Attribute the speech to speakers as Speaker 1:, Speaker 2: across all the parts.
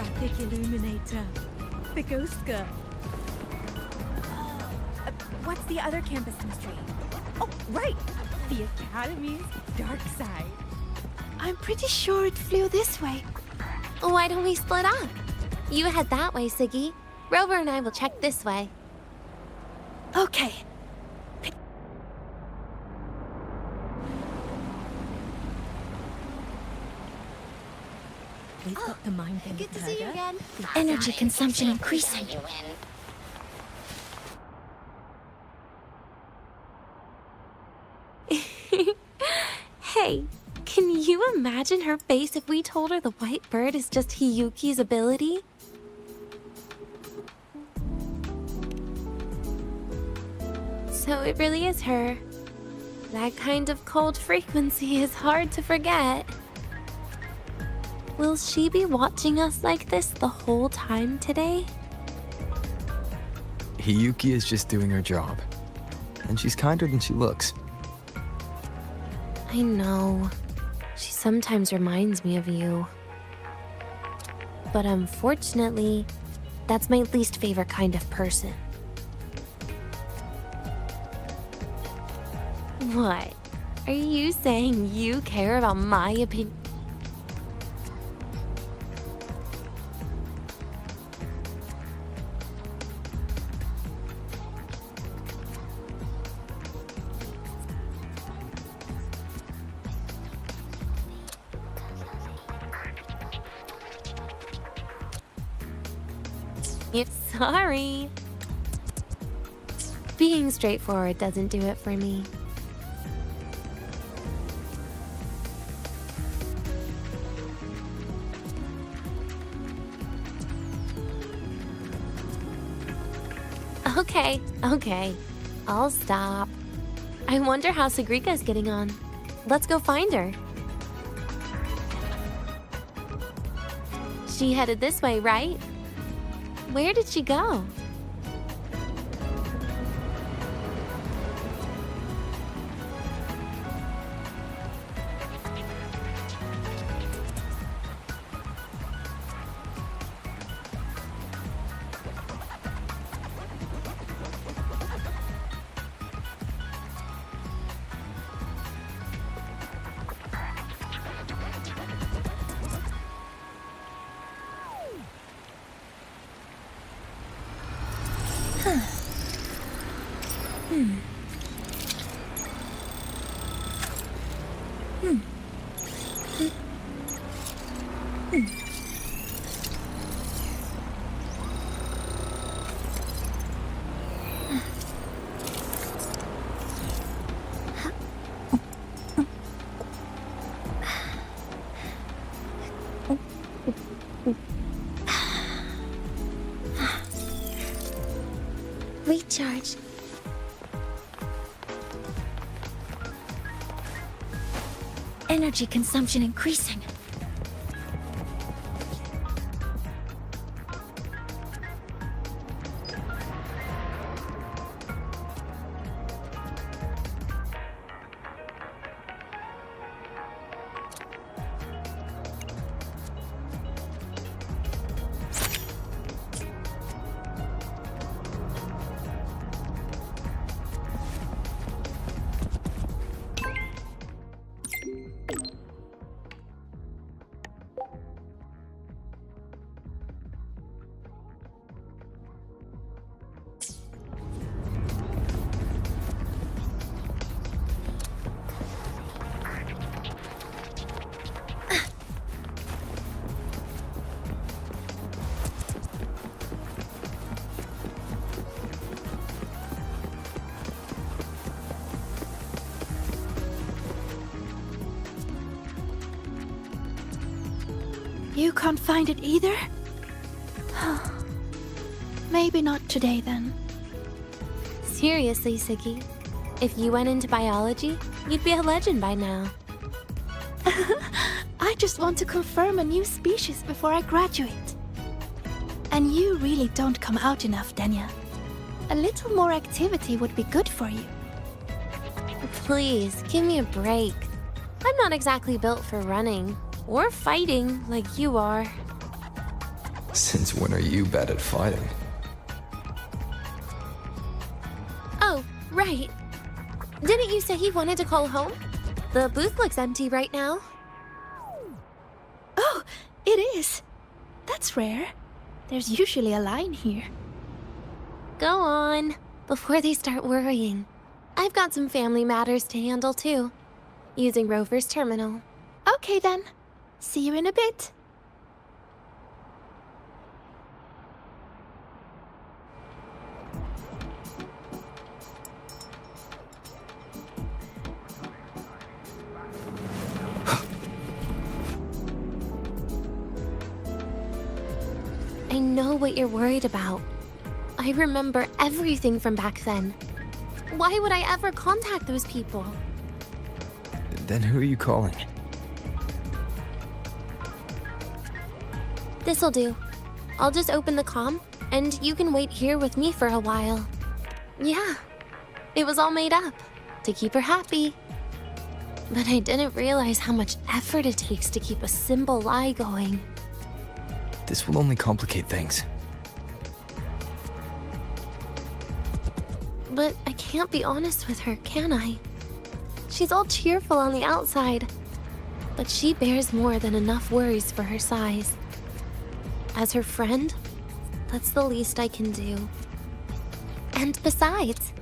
Speaker 1: Holographic Illuminator. The Ghost Girl. What's the other campus mystery? Oh, right! The Academy's dark side.
Speaker 2: I'm pretty sure it flew this way.
Speaker 3: Why don't we split up? You head that way, Siggy. Rover and I will check this way.
Speaker 2: Okay.
Speaker 1: We've got the mind thing.
Speaker 3: Good to see you again.
Speaker 2: Energy consumption increasing.
Speaker 3: Hey, can you imagine her face if we told her the white bird is just Hiyuki's ability? So it really is her. That kind of cold frequency is hard to forget. Will she be watching us like this the whole time today?
Speaker 4: Hiyuki is just doing her job. And she's kinder than she looks.
Speaker 3: I know. She sometimes reminds me of you. But unfortunately, that's my least favorite kind of person. What? Are you saying you care about my opinion? Sorry. Being straightforward doesn't do it for me. Okay. I'll stop. I wonder how Sagrika's getting on. Let's go find her. She headed this way, right? Where did she go?
Speaker 2: Recharge. Energy consumption increasing. You can't find it either? Maybe not today then.
Speaker 3: Seriously, Siggy. If you went into biology, you'd be a legend by now.
Speaker 2: I just want to confirm a new species before I graduate. And you really don't come out enough, Denya. A little more activity would be good for you.
Speaker 3: Please, give me a break. I'm not exactly built for running or fighting like you are.
Speaker 4: Since when are you bad at fighting?
Speaker 3: Oh, right. Didn't you say he wanted to call home? The booth looks empty right now.
Speaker 2: Oh, it is. That's rare. There's usually a line here.
Speaker 3: Go on, before they start worrying. I've got some family matters to handle too, using Rover's terminal.
Speaker 2: Okay then. See you in a bit.
Speaker 3: I know what you're worried about. I remember everything from back then. Why would I ever contact those people?
Speaker 4: Then who are you calling?
Speaker 3: This'll do. I'll just open the comm, and you can wait here with me for a while. Yeah, it was all made up, to keep her happy. But I didn't realize how much effort it takes to keep a simple lie going.
Speaker 4: This will only complicate things.
Speaker 3: But I can't be honest with her, can I? She's all cheerful on the outside, but she bears more than enough worries for her size. As her friend, that's the least I can do. And besides,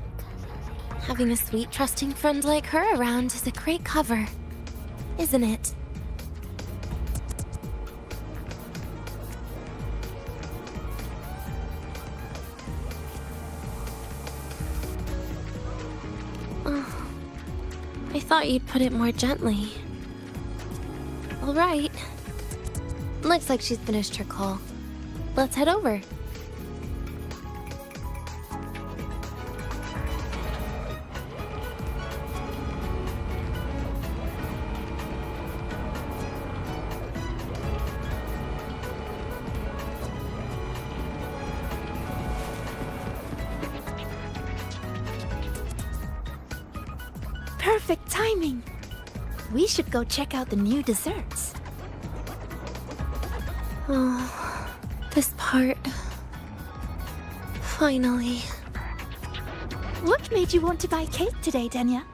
Speaker 3: having a sweet, trusting friend like her around is a great cover, isn't it? I thought you'd put it more gently. All right. Looks like she's finished her call. Let's head over.
Speaker 2: Perfect timing. We should go check out the new desserts.
Speaker 3: Oh, this part. Finally.
Speaker 2: What made you want to buy cake today, Denya?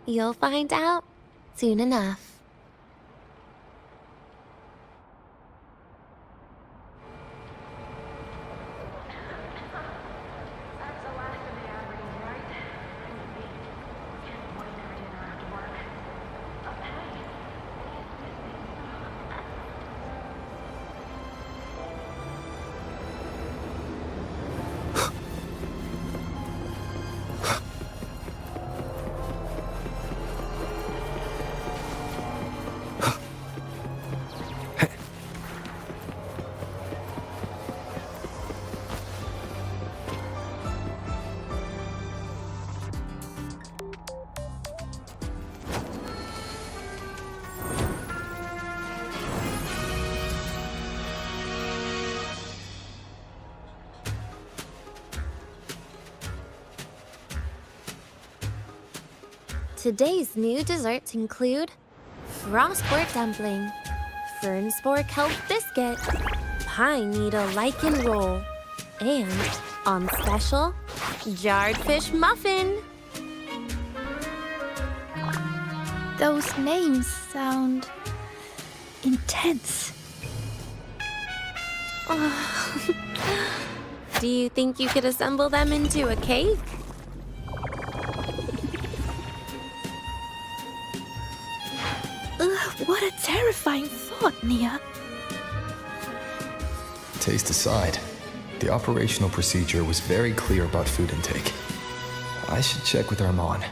Speaker 3: You'll find out soon enough. Today's new desserts include frostboard dumpling, fern spore kelp biscuit, pine needle lichen roll, and, on special, jarred fish muffin.
Speaker 2: Those names sound intense.
Speaker 3: Do you think you could assemble them into a cake?
Speaker 2: What a terrifying thought, Nia.
Speaker 4: Taste aside, the operational procedure was very clear about food intake. I should check with Armand.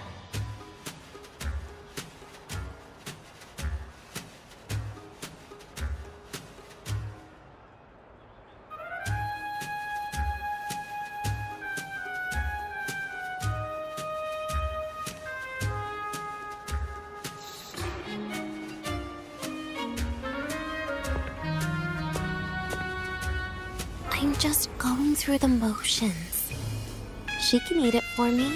Speaker 3: I'm just going through the motions. She can eat it for me.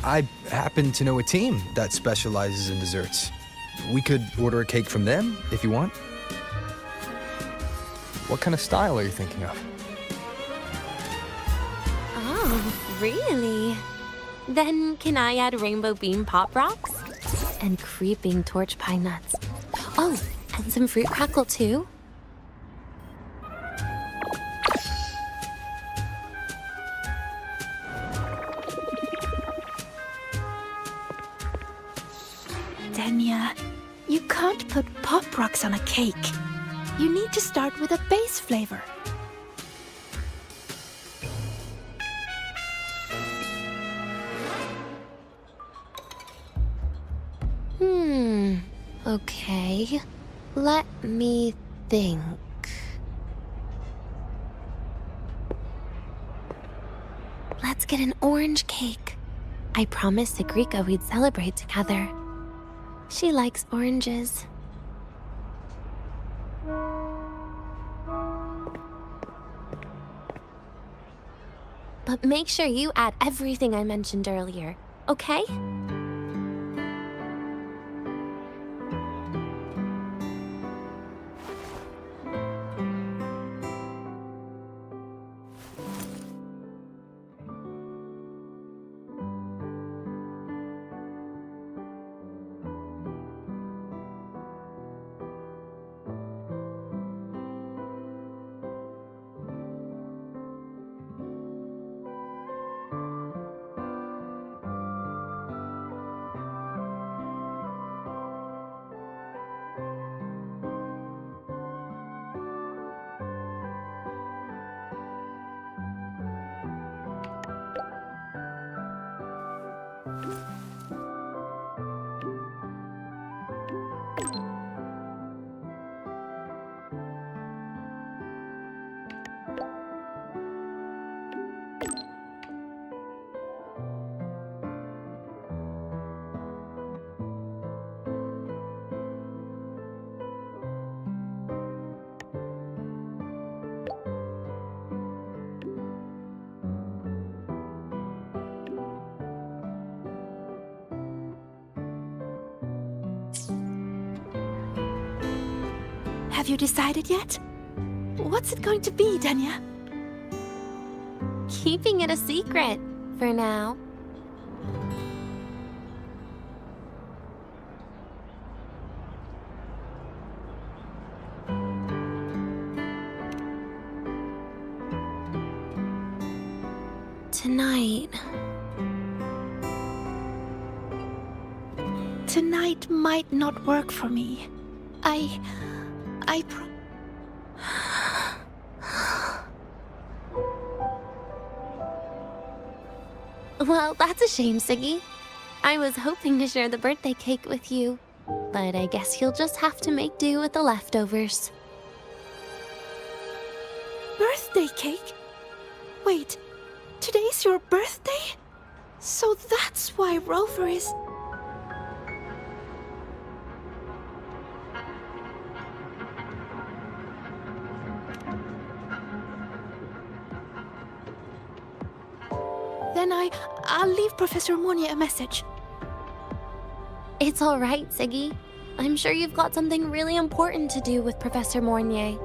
Speaker 4: I happen to know a team that specializes in desserts. We could order a cake from them if you want. What kind of style are you thinking of?
Speaker 3: Oh, really? Then can I add rainbow bean pop rocks? And creeping torch pine nuts. Oh, and some fruit crackle too?
Speaker 2: Denya, you can't put pop rocks on a cake. You need to start with a base flavor.
Speaker 3: Okay. Let me think. Let's get an orange cake. I promised Segrika we'd celebrate together. She likes oranges. But make sure you add everything I mentioned earlier, okay?
Speaker 2: Have you decided yet? What's it going to be, Denya?
Speaker 3: Keeping it a secret for now. Tonight.
Speaker 2: Tonight might not work for me.
Speaker 3: Well, that's a shame, Siggy. I was hoping to share the birthday cake with you, but I guess you'll just have to make do with the leftovers.
Speaker 2: Birthday cake? Wait, today's your birthday? So that's why Rover is... Then I'll leave Professor Monia a message.
Speaker 3: It's all right, Siggy. I'm sure you've got something really important to do with Professor Mornier.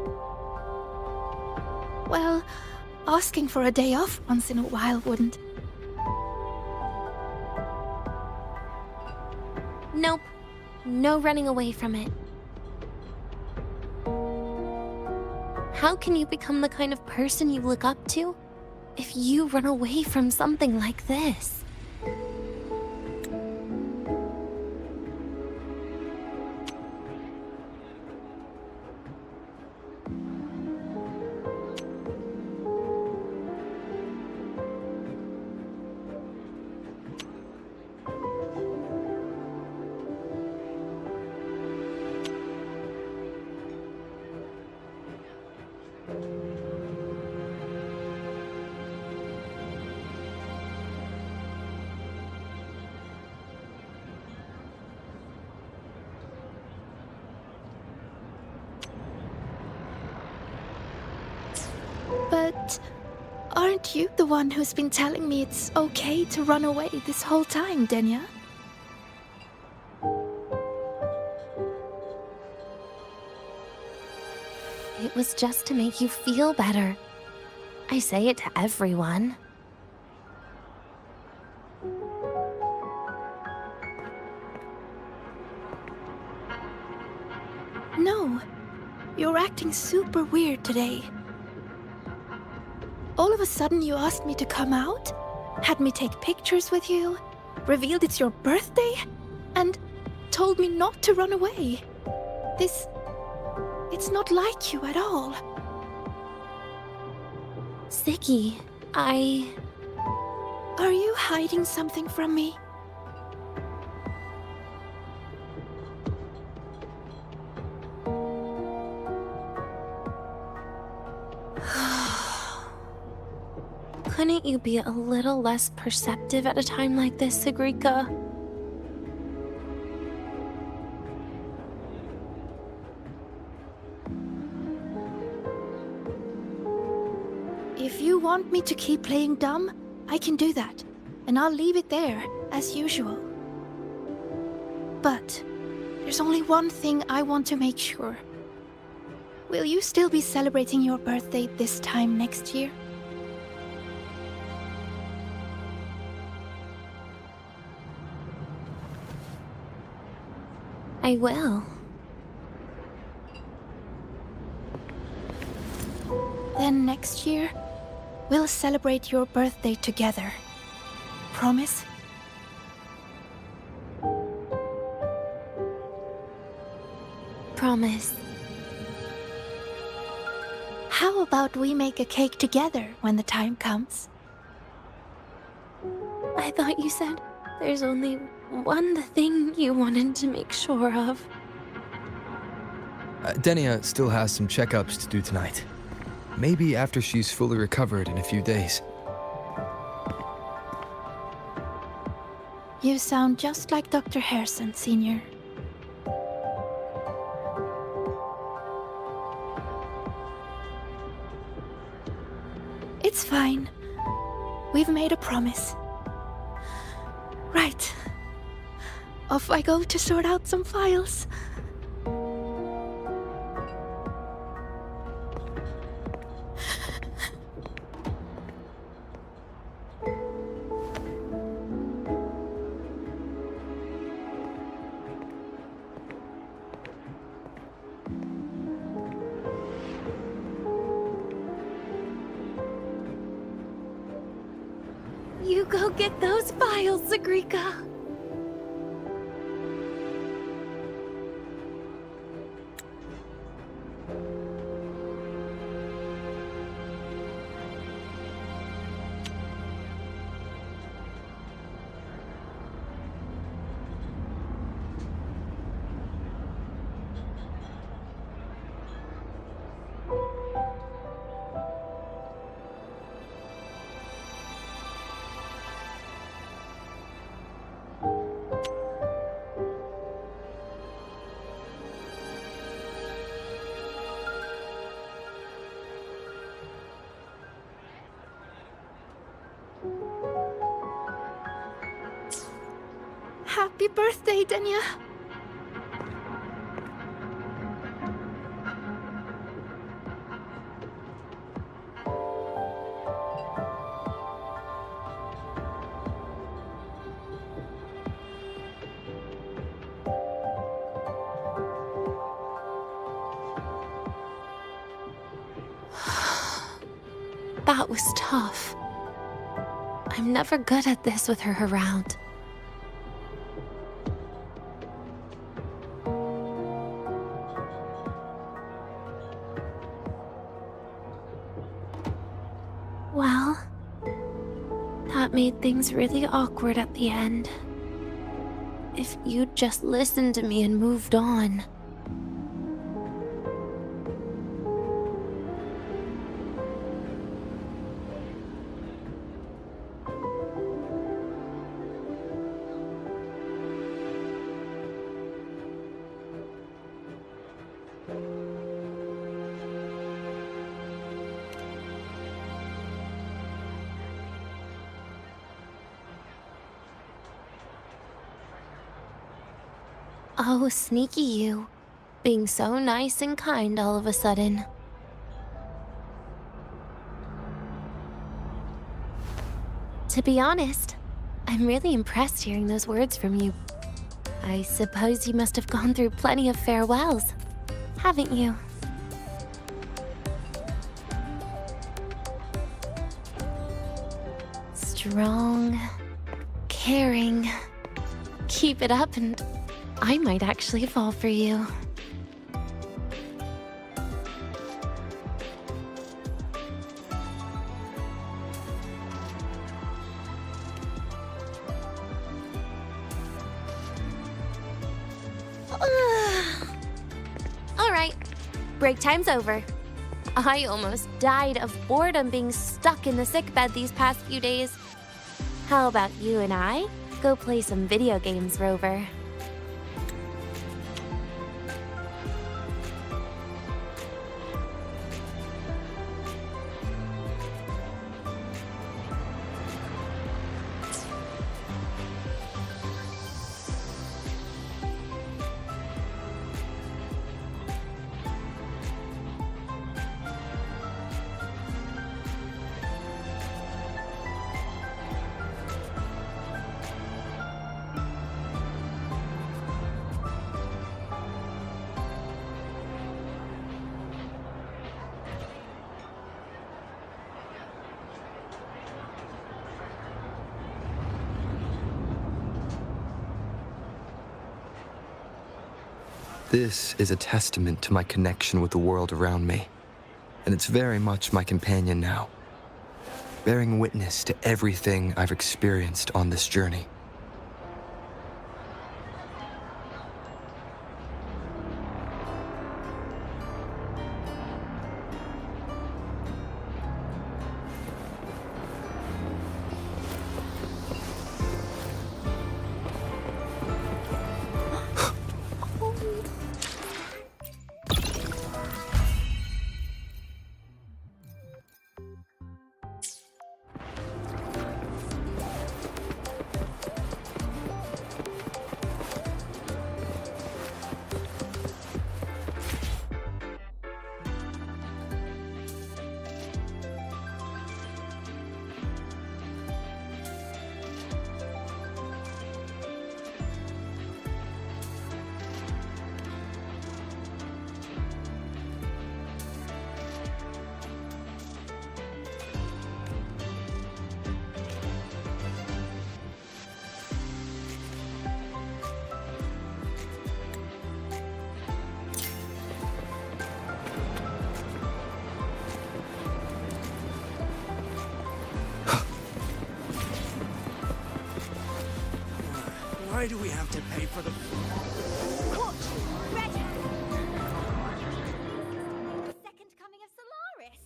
Speaker 2: Well, asking for a day off once in a while wouldn't.
Speaker 3: Nope. No running away from it. How can you become the kind of person you look up to if you run away from something like this?
Speaker 2: But Aren't you the one who's been telling me it's okay to run away this whole time, Denya?
Speaker 3: It was just to make you feel better. I say it to everyone.
Speaker 2: No, you're acting super weird today. All of a sudden you asked me to come out, had me take pictures with you, revealed it's your birthday, and told me not to run away. It's not like you at all.
Speaker 3: Segue,
Speaker 2: Are you hiding something from me?
Speaker 3: Couldn't you be a little less perceptive at a time like this, Segrika?
Speaker 2: If you want me to keep playing dumb, I can do that, and I'll leave it there, as usual. But there's only one thing I want to make sure. Will you still be celebrating your birthday this time next year?
Speaker 3: I will.
Speaker 2: Then next year, we'll celebrate your birthday together. Promise?
Speaker 3: Promise.
Speaker 2: How about we make a cake together when the time comes?
Speaker 3: I thought you said there's only one thing you wanted to make sure of.
Speaker 4: Denia still has some checkups to do tonight. Maybe after she's fully recovered in a few days.
Speaker 2: You sound just like Dr. Harrison, Senior. It's fine. We've made a promise. Right. Off I go to sort out some files.
Speaker 3: You go get those files, Segrika.
Speaker 2: Happy birthday, Denya.
Speaker 3: That was tough. I'm never good at this with her around. Well, that made things really awkward at the end. If you'd just listened to me and moved on. Oh, sneaky you. Being so nice and kind all of a sudden. To be honest, I'm really impressed hearing those words from you. I suppose you must have gone through plenty of farewells, haven't you? Strong, caring. Keep it up and I might actually fall for you. Alright, break time's over. I almost died of boredom being stuck in the sickbed these past few days. How about you and I go play some video games, Rover?
Speaker 4: This is a testament to my connection with the world around me, and it's very much my companion now, bearing witness to everything I've experienced on this journey.
Speaker 5: Why do we have to pay for the...
Speaker 1: Second coming of Solaris.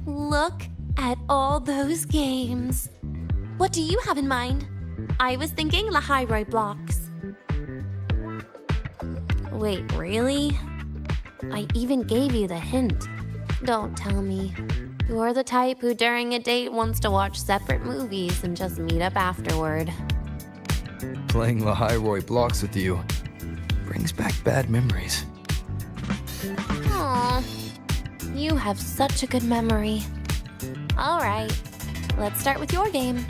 Speaker 3: Look at all those games. What do you have in mind? I was thinking Lahiroi blocks. Wait, really? I even gave you the hint. Don't tell me. You're the type who during a date wants to watch separate movies and just meet up afterward.
Speaker 4: Playing Lahiroi blocks with you brings back bad memories.
Speaker 3: Aw, you have such a good memory. All right, let's start with your game.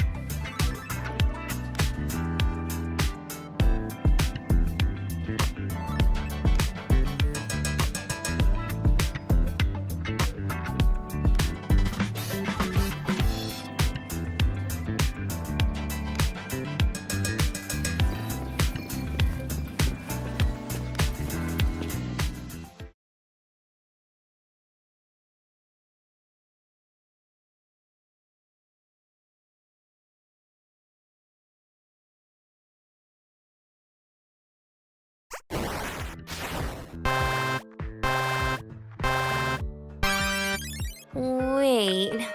Speaker 3: Wait,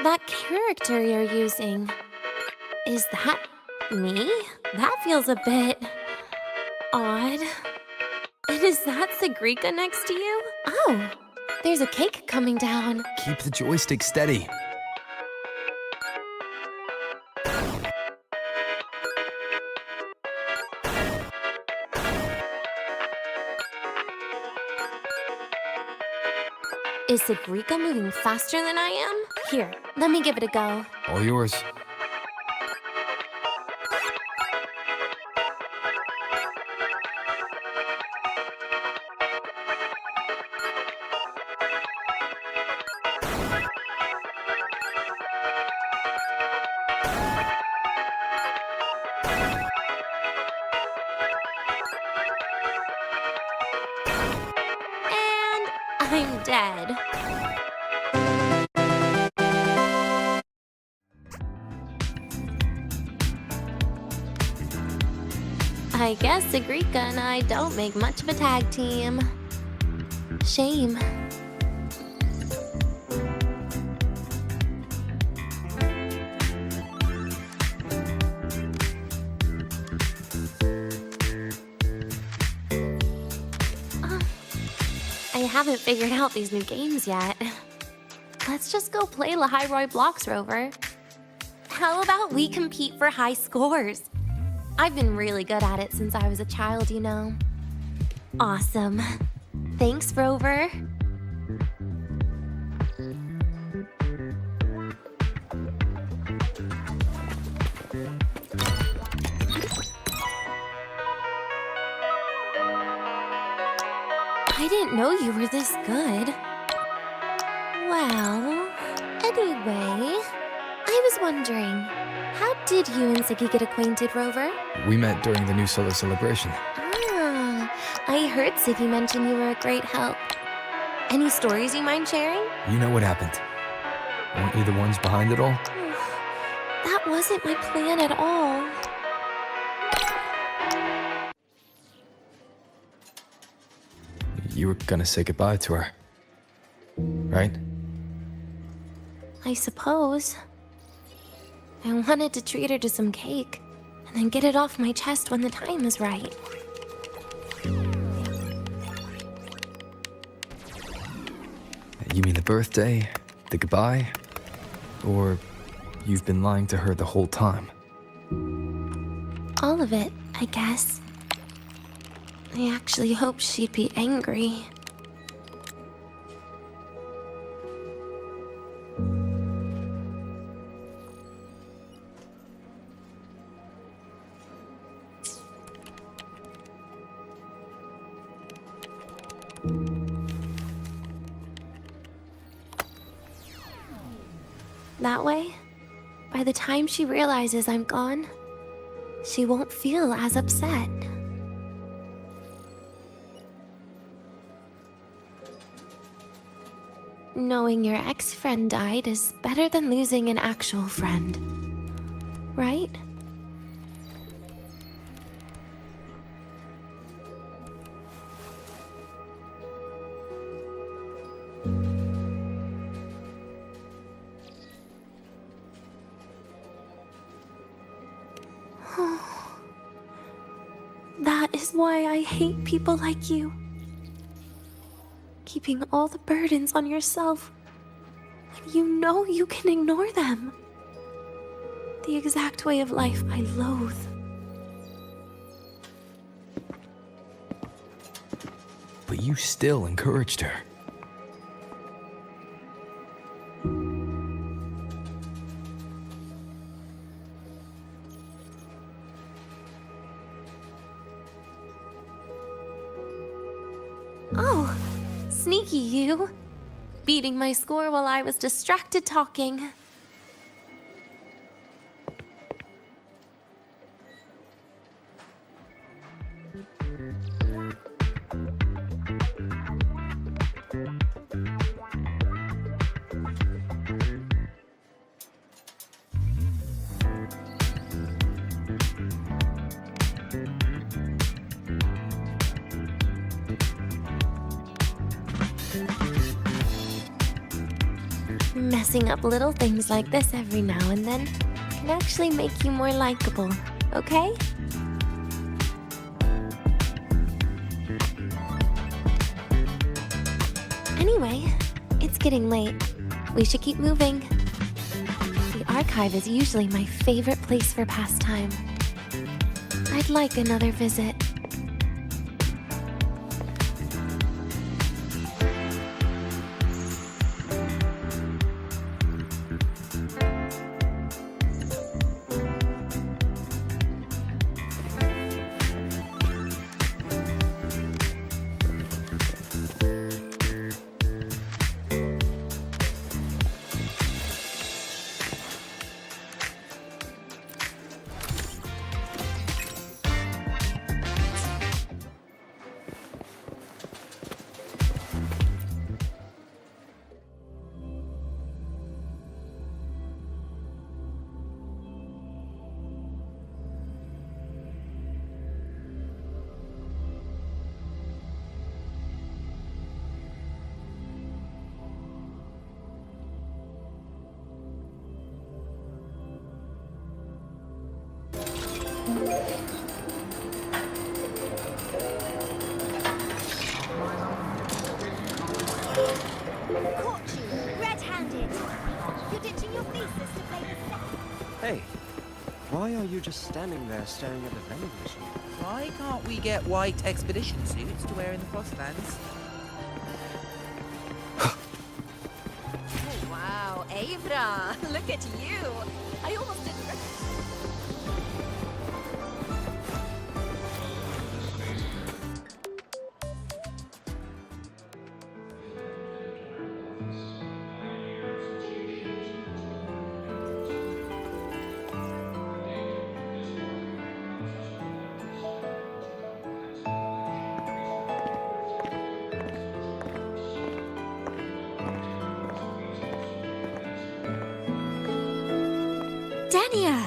Speaker 3: that character you're using, is that Me? That feels a bit odd. And is that Segrika next to you? Oh, there's a cake coming down.
Speaker 4: Keep the joystick steady.
Speaker 3: Is Segrika moving faster than I am? Here, let me give it a go.
Speaker 4: All yours.
Speaker 3: And I'm dead. I guess Segrika and I don't make much of a tag team. Shame. I haven't figured out these new games yet. Let's just go play La Hyrule Blocks Rover. How about we compete for high scores? I've been really good at it since I was a child, you know. Awesome. Thanks, Rover. I didn't know you were this good. Well, anyway, I was wondering, how did you and Ziggy get acquainted, Rover?
Speaker 4: We met during the New Solar Celebration.
Speaker 3: Ah, I heard Ziggy mention you were a great help. Any stories you mind sharing?
Speaker 4: You know what happened. Weren't you the ones behind it all?
Speaker 3: That wasn't my plan at all.
Speaker 4: You were gonna say goodbye to her. Right?
Speaker 3: I suppose. I wanted to treat her to some cake, and then get it off my chest when the time is right.
Speaker 4: You mean the birthday, the goodbye, or you've been lying to her the whole time?
Speaker 3: All of it, I guess. I actually hoped she'd be angry. That way, by the time she realizes I'm gone, she won't feel as upset. Knowing your ex-friend died is better than losing an actual friend, right? That is why I hate people like you. Keeping all the burdens on yourself when you know you can ignore them. The exact way of life I loathe.
Speaker 4: But you still encouraged her.
Speaker 3: Oh, sneaky you. Beating my score while I was distracted talking. Messing up little things like this every now and then can actually make you more likable. okay? Anyway, it's getting late. We should keep moving. The archive is usually my favorite place for pastime. I'd like another visit.
Speaker 1: Caught you, red-handed. You're ditching your thesis to play the set.
Speaker 5: Hey, why are you just standing there staring at the vending machine?
Speaker 6: Why can't we get white expedition suits to wear in the Frostlands?
Speaker 1: Oh, wow, Avra, look at you. I almost didn't.
Speaker 7: Dania!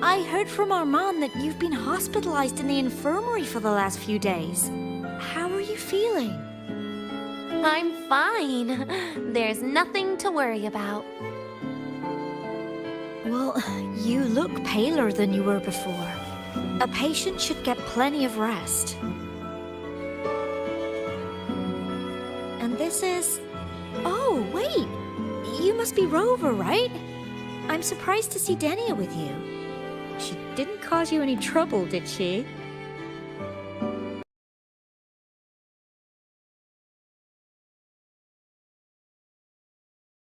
Speaker 7: I heard from Armand that you've been hospitalized in the infirmary for the last few days. How are you feeling?
Speaker 3: I'm fine. There's nothing to worry about.
Speaker 7: Well, you look paler than you were before. A patient should get plenty of rest. And this is... Oh, wait! You must be Rover, right? I'm surprised to see Dania with you. She didn't cause you any trouble, did she?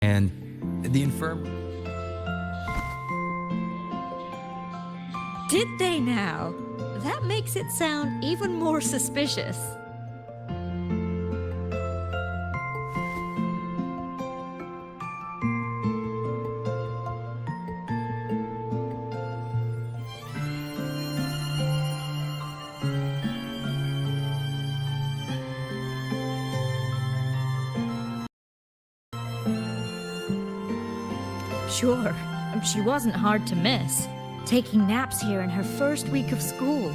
Speaker 4: And the infirm...
Speaker 7: Did they now? That makes it sound even more suspicious. Sure, she wasn't hard to miss, taking naps here in her first week of school.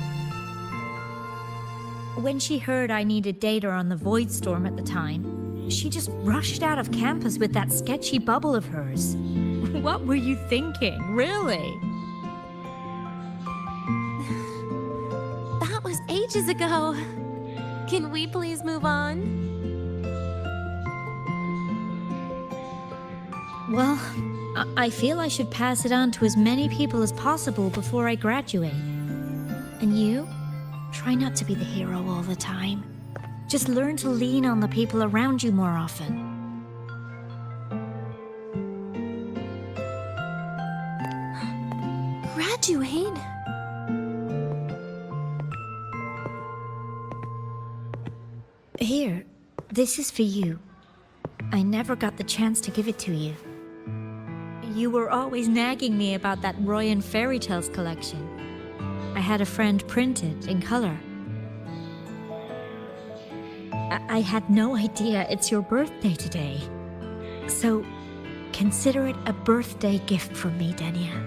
Speaker 7: When she heard I needed data on the Void Storm at the time, she just rushed out of campus with that sketchy bubble of hers. What were you thinking, really?
Speaker 3: That was ages ago. Can we please move on?
Speaker 7: Well, I feel I should pass it on to as many people as possible before I graduate. And you? Try not to be the hero all the time. Just learn to lean on the people around you more often.
Speaker 3: Graduate?
Speaker 7: Here, this is for you. I never got the chance to give it to you. You were always nagging me about that Roy and Fairy Tales collection. I had a friend print it in color. I had no idea it's your birthday today. So, consider it a birthday gift from me, Dania.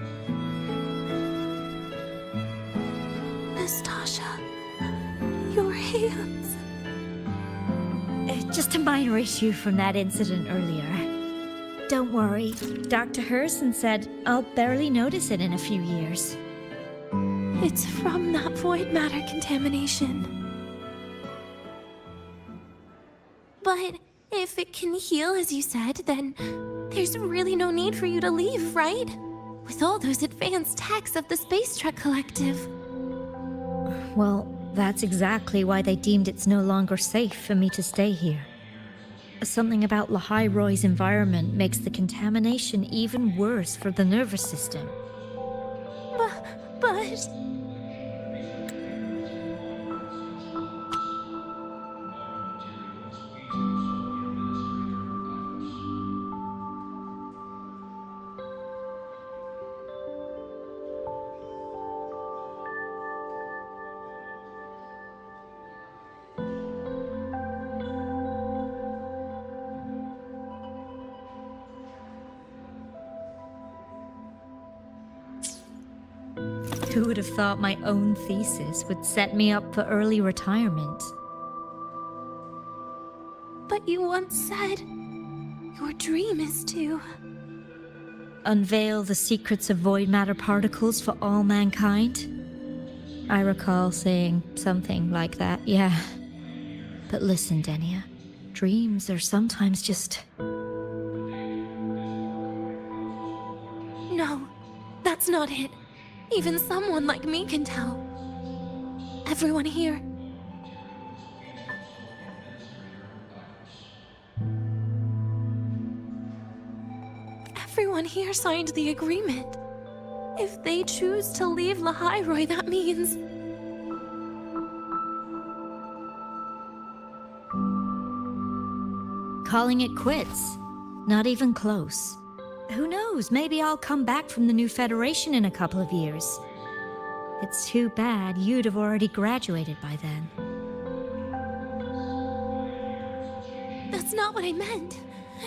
Speaker 3: Nastasha, your hands.
Speaker 7: Just a minor issue from that incident earlier. Don't worry, Dr. Herson said I'll barely notice it in a few years.
Speaker 3: It's from that void matter contamination. But if it can heal, as you said, then there's really no need for you to leave, right? With all those advanced techs of the Space Trek Collective.
Speaker 7: Well, that's exactly why they deemed it's no longer safe for me to stay here. Something about Lahai-Roy's environment makes the contamination even worse for the nervous system.
Speaker 3: But...
Speaker 7: Who would have thought my own thesis would set me up for early retirement?
Speaker 3: But you once said your dream is to...
Speaker 7: Unveil the secrets of void matter particles for all mankind? I recall saying something like that, yeah. But listen, Denia, dreams are sometimes just...
Speaker 3: No, that's not it. Even someone like me can tell. Everyone here. Everyone here signed the agreement. If they choose to leave Lahai-Roy, that means...
Speaker 7: Calling it quits. Not even close. Who knows, maybe I'll come back from the new Federation in a couple of years. It's too bad you'd have already graduated by then.
Speaker 3: That's not what I meant.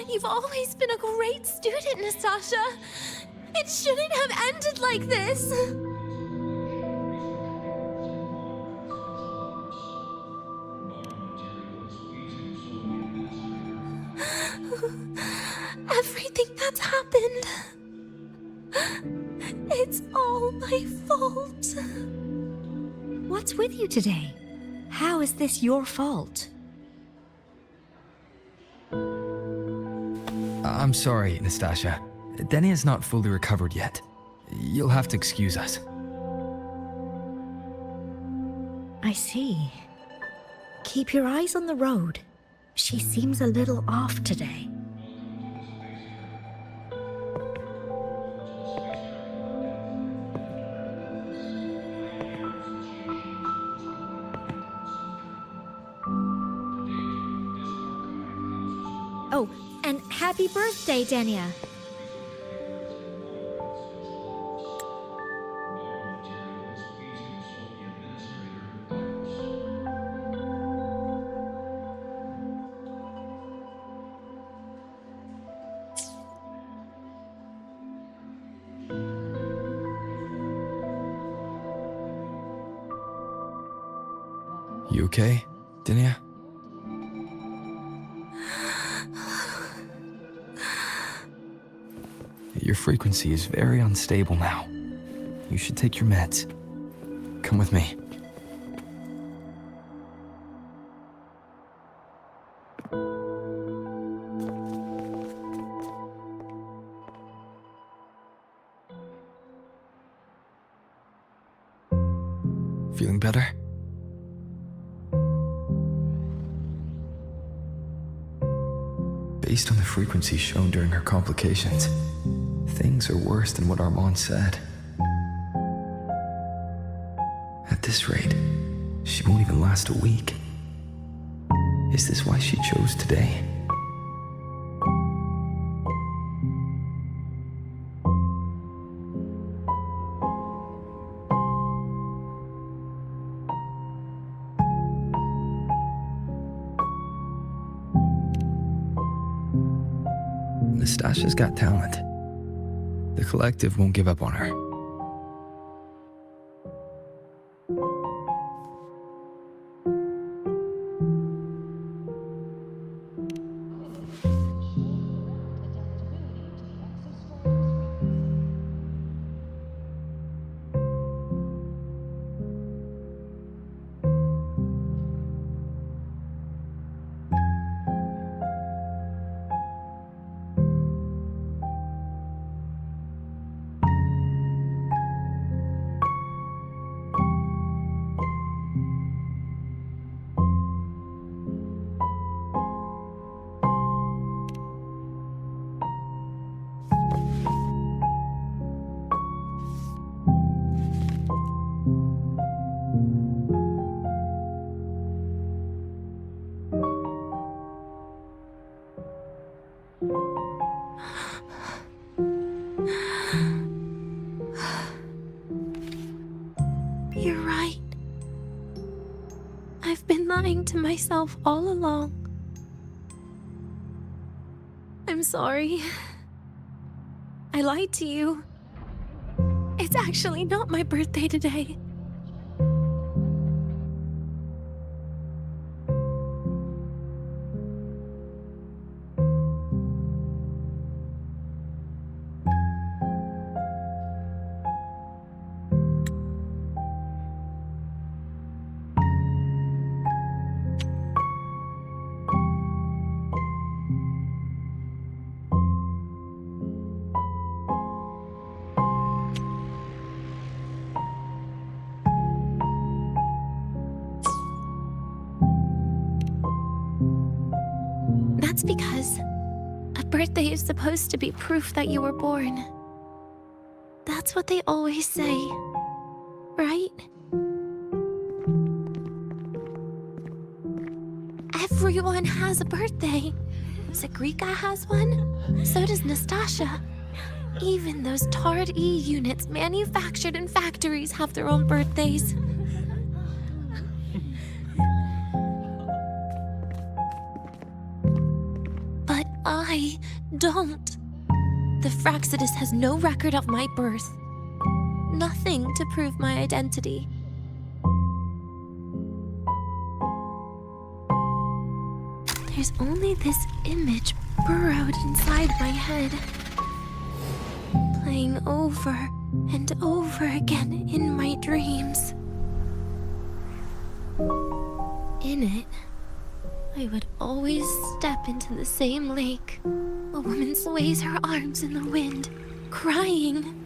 Speaker 3: You've always been a great student, Nastasha. It shouldn't have ended like this. Everything that's happened... It's all my fault.
Speaker 7: What's with you today? How is this your fault?
Speaker 4: I'm sorry, Nastasha. Denia's not fully recovered yet. You'll have to excuse us.
Speaker 7: I see. Keep your eyes on the road. She seems a little off today. Oh, and happy birthday, Denia.
Speaker 4: You okay, Denia? Your frequency is very unstable now. You should take your meds. Come with me. Feeling better? Based on the frequency shown during her complications, things are worse than what Armand said. At this rate, she won't even last a week. Is this why she chose today? Nastasha's got talent. The collective won't give up on her.
Speaker 3: myself all along. I'm sorry. I lied to you. It's actually not my birthday today. That's because a birthday is supposed to be proof that you were born. That's what they always say, right? Everyone has a birthday. Zagrika has one, so does Nastasha. Even those tarred E units manufactured in factories have their own birthdays. But I don't. The Fraxidus has no record of my birth. Nothing to prove my identity. There's only this image burrowed inside my head, playing over and over again in my dreams. In it, I would always step into the same lake. A woman sways her arms in the wind, crying.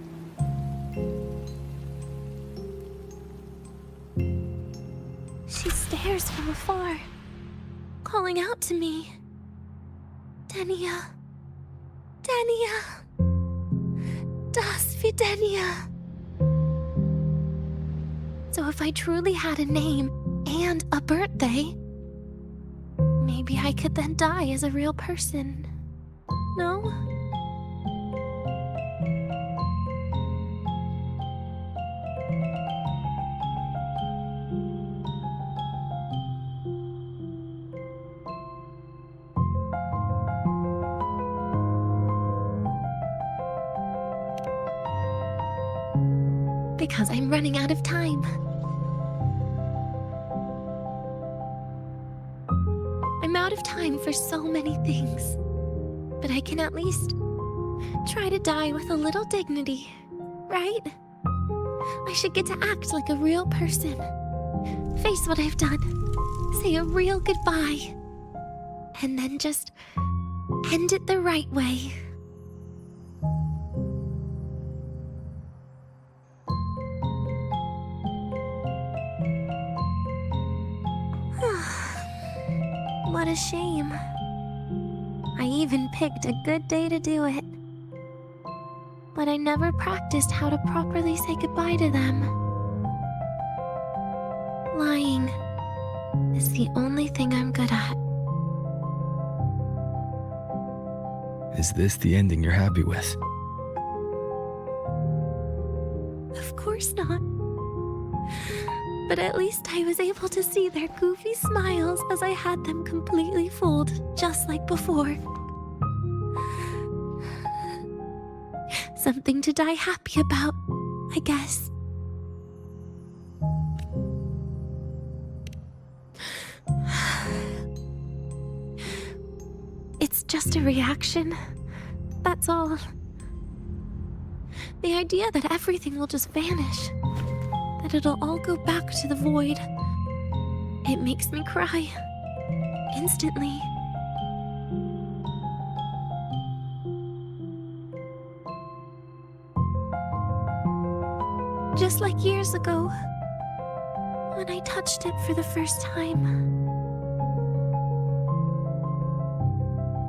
Speaker 3: She stares from afar, calling out to me. Denia. Denia. Das Videnia. So if I truly had a name and a birthday, maybe I could then die as a real person. No? Because I'm running out of time. I'm out of time for so many things. But I can at least try to die with a little dignity, right? I should get to act like a real person. Face what I've done. Say a real goodbye. And then just end it the right way. What a shame. I even picked a good day to do it. But I never practiced how to properly say goodbye to them. Lying is the only thing I'm good at.
Speaker 4: Is this the ending you're happy with?
Speaker 3: Of course not. But at least I was able to see their goofy smiles as I had them completely fooled, just like before. Something to die happy about, I guess. It's just a reaction. That's all. The idea that everything will just vanish, that it'll all go back to the void, it makes me cry. Instantly. Just like years ago, when I touched it for the first time.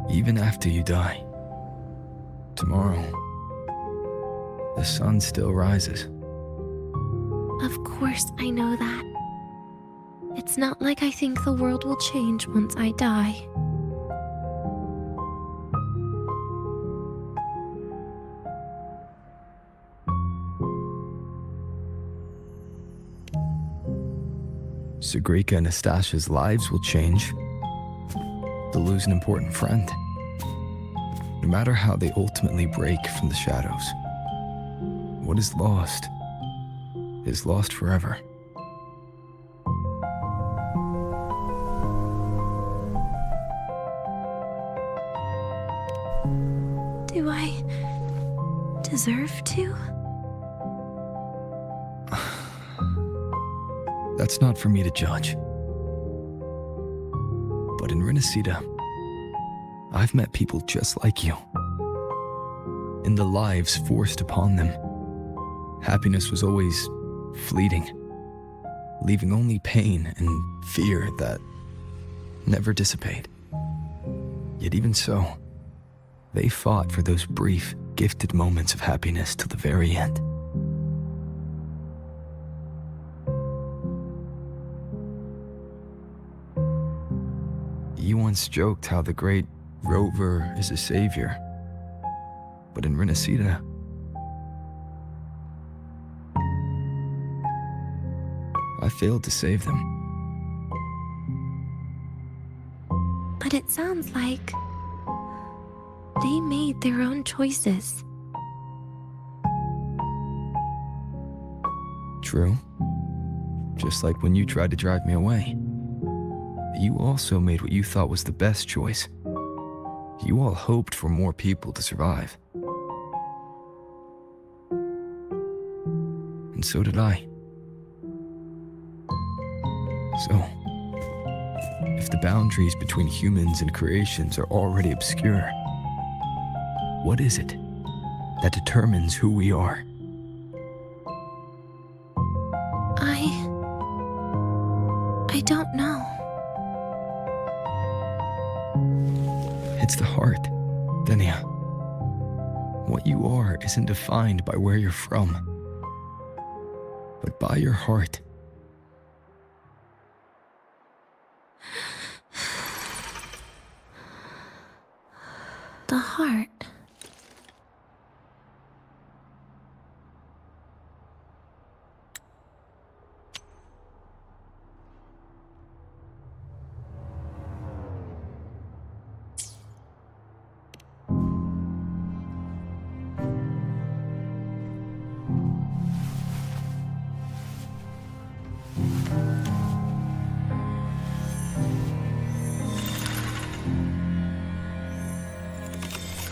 Speaker 4: Even after you die, tomorrow, the sun still rises.
Speaker 3: Of course I know that. It's not like I think the world will change once I die.
Speaker 4: Segrika and Nastasha's lives will change. They'll lose an important friend. No matter how they ultimately break from the shadows, what is lost forever.
Speaker 3: Do I deserve to?
Speaker 4: That's not for me to judge. But in Renacida, I've met people just like you. In the lives forced upon them, happiness was always fleeting, leaving only pain and fear that never dissipate. Yet even so, they fought for those brief, gifted moments of happiness till the very end. You once joked how the great rover is a savior, but in Renacida, I failed to save them.
Speaker 3: But it sounds like they made their own choices.
Speaker 4: True. Just like when you tried to drive me away. You also made what you thought was the best choice. You all hoped for more people to survive. And so did I. So, if the boundaries between humans and creations are already obscure, what is it that determines who we are?
Speaker 3: I don't know.
Speaker 4: It's the heart, Denia. What you are isn't defined by where you're from, but by your heart.
Speaker 3: The heart.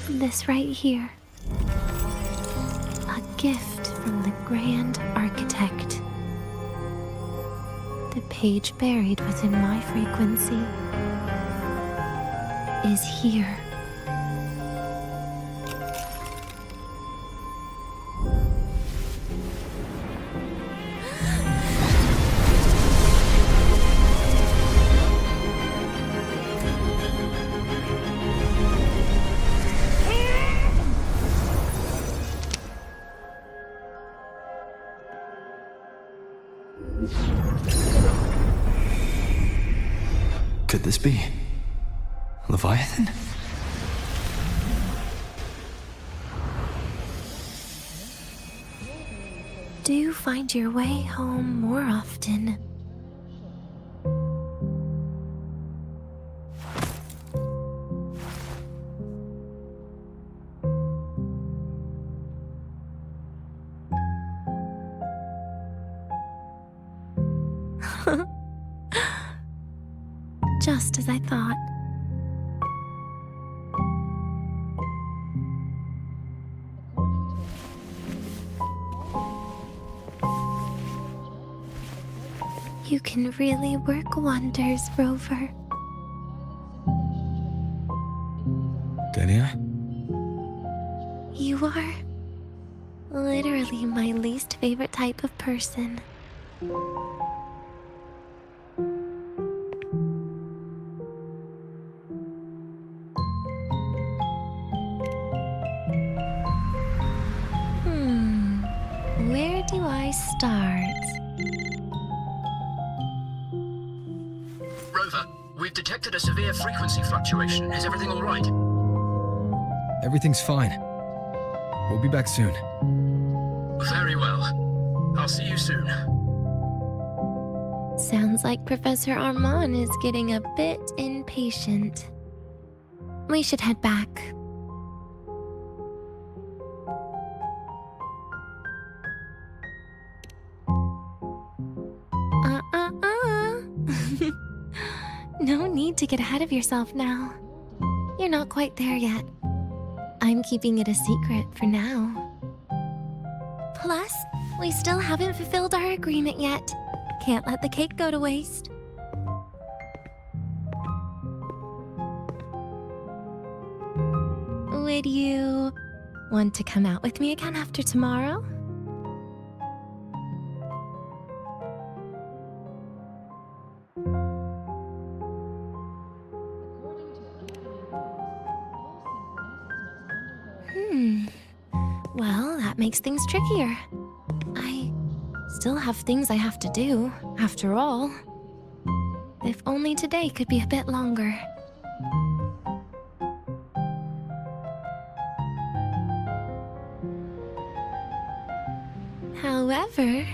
Speaker 3: This right here. A gift from the Grand Architect. The page buried within my frequency is here.
Speaker 4: Could this be Leviathan?
Speaker 3: Do find your way home more often. Just as I thought. You can really work wonders, Rover.
Speaker 4: Denia?
Speaker 3: You are literally my least favorite type of person. Where do I start?
Speaker 8: Rover, we've detected a severe frequency fluctuation. Is everything all right?
Speaker 4: Everything's fine. We'll be back soon.
Speaker 8: Very well. I'll see you soon.
Speaker 3: Sounds like Professor Armand is getting a bit impatient. We should head back. No need to get ahead of yourself now. You're not quite there yet. I'm keeping it a secret for now. Plus, we still haven't fulfilled our agreement yet. Can't let the cake go to waste. Would you want to come out with me again after tomorrow? Well, that makes things trickier. I still have things I have to do, after all. If only today could be a bit longer. However,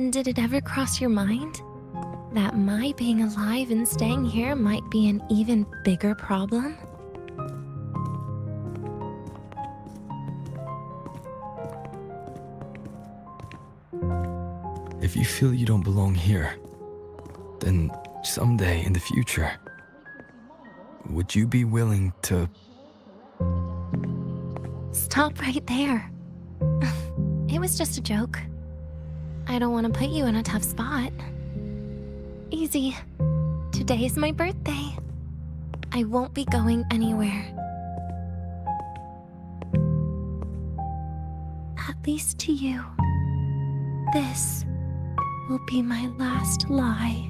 Speaker 3: did it ever cross your mind that my being alive and staying here might be an even bigger problem?
Speaker 4: If you feel you don't belong here, then someday in the future, would you be willing to...
Speaker 3: Stop right there. It was just a joke. I don't want to put you in a tough spot. Easy. Today is my birthday. I won't be going anywhere. At least to you. This will be my last lie.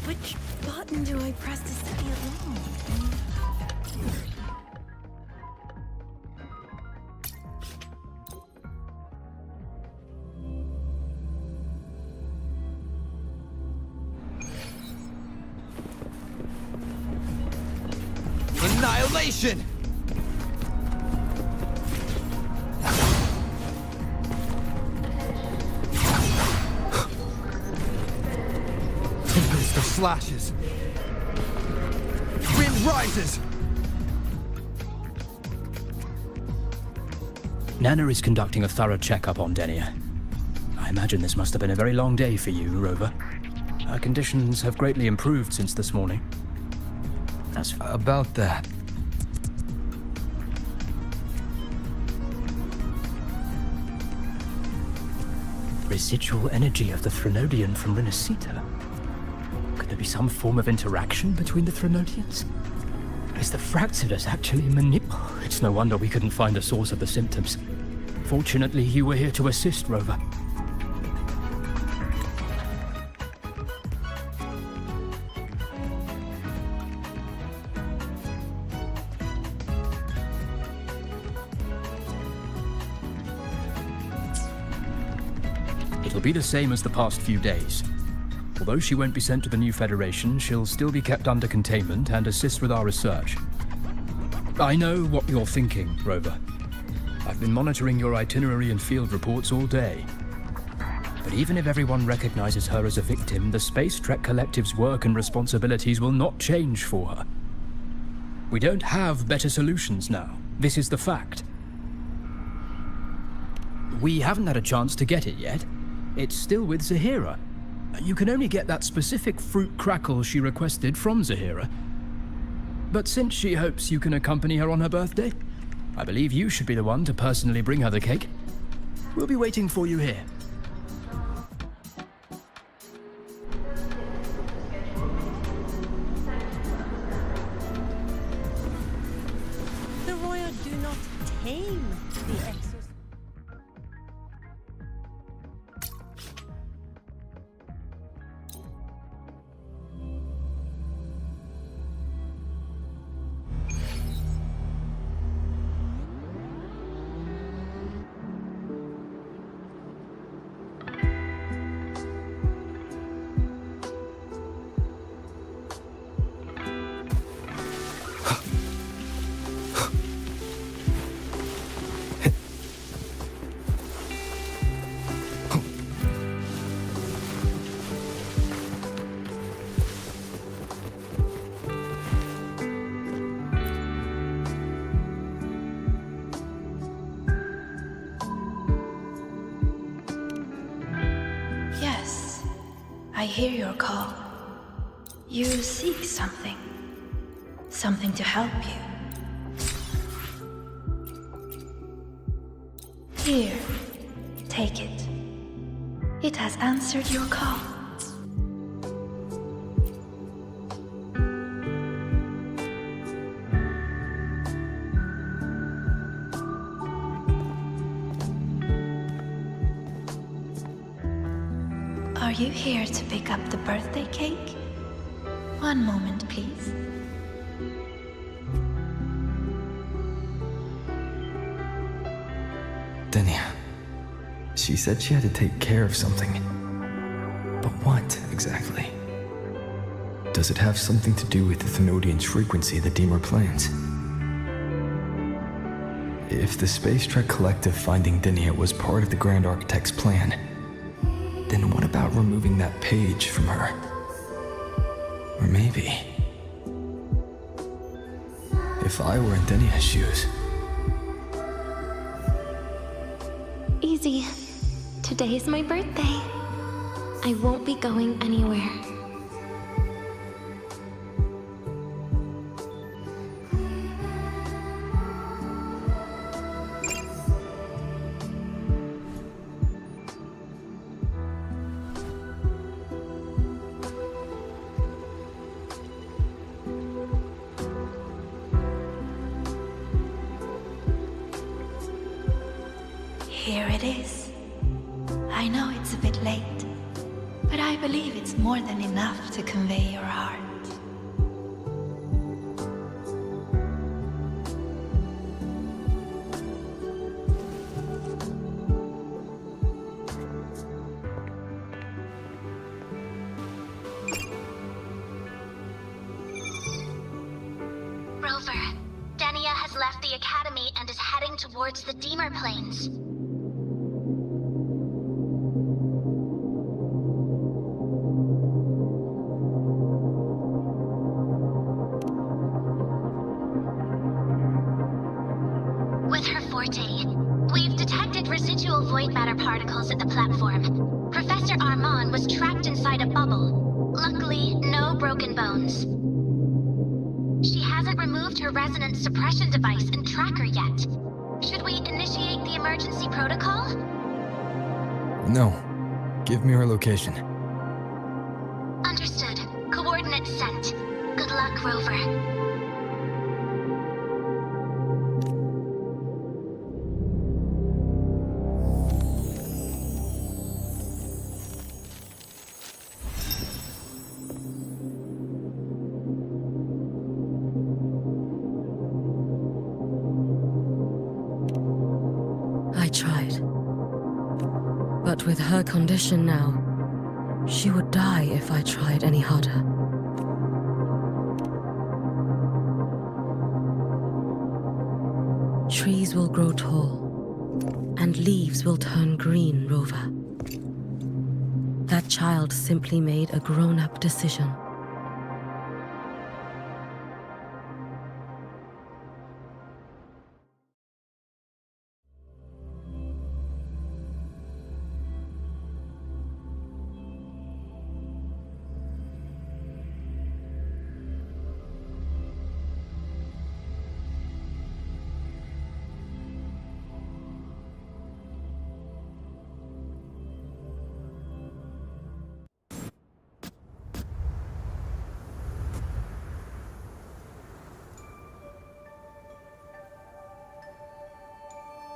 Speaker 1: Which button do I press to set the alarm?
Speaker 4: Annihilation! Tempest of slashes. Wind rises!
Speaker 8: Nana is conducting a thorough checkup on Denia. I imagine this must have been a very long day for you, Rover. Her conditions have greatly improved since this morning. That's
Speaker 4: About that.
Speaker 8: residual energy of the Threnodian from Renacita. Could there be some form of interaction between the Threnodians? Is the Fraxidus actually It's no wonder we couldn't find the source of the symptoms. Fortunately, you were here to assist, Rover. It'll be the same as the past few days. Although she won't be sent to the new Federation, she'll still be kept under containment and assist with our research. I know what you're thinking, Rover. I've been monitoring your itinerary and field reports all day. But even if everyone recognizes her as a victim, the Space Trek Collective's work and responsibilities will not change for her. We don't have better solutions now. This is the fact. We haven't had a chance to get it yet. It's still with Zahira. You can only get that specific fruit crackle she requested from Zahira. But since she hopes you can accompany her on her birthday, I believe you should be the one to personally bring her the cake. We'll be waiting for you here.
Speaker 1: The Royal do not tame the exos.
Speaker 2: I hear your call. You seek something. Something to help you. Here, take it. It has answered your call. Are you here to pick up the birthday cake? One moment, please.
Speaker 4: Denia. She said she had to take care of something. But what, exactly? Does it have something to do with the Thenodian's frequency the Deemer plans? If the Space Trek Collective finding Denia was part of the Grand Architect's plan, then what about removing that page from her? Or maybe... if I were in Denia's shoes...
Speaker 3: Easy. Today's my birthday. I won't be going anywhere.
Speaker 2: Here it is. I know it's a bit late, but I believe it's more than enough to convey your heart.
Speaker 9: Rover, Denia has left the Academy and is heading towards the Deemer Plains. With her forte, we've detected residual void matter particles at the platform. Professor Armand was trapped inside a bubble. Luckily, no broken bones. She hasn't removed her resonance suppression device and tracker yet. Should we initiate the emergency protocol?
Speaker 4: No. Give me her location.
Speaker 9: Understood. Coordinates sent. Good luck, Rover.
Speaker 10: I tried. But with her condition now, she would die if I tried any harder. Trees will grow tall, and leaves will turn green, Rover. That child simply made a grown-up decision.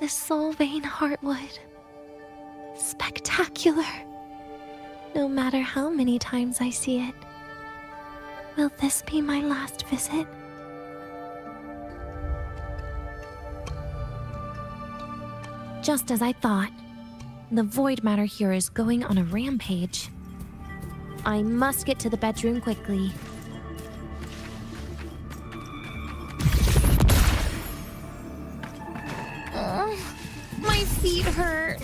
Speaker 3: The Solvane Heartwood. Spectacular. No matter how many times I see it. Will this be my last visit? Just as I thought. The void matter here is going on a rampage. I must get to the bedroom quickly. My feet hurt.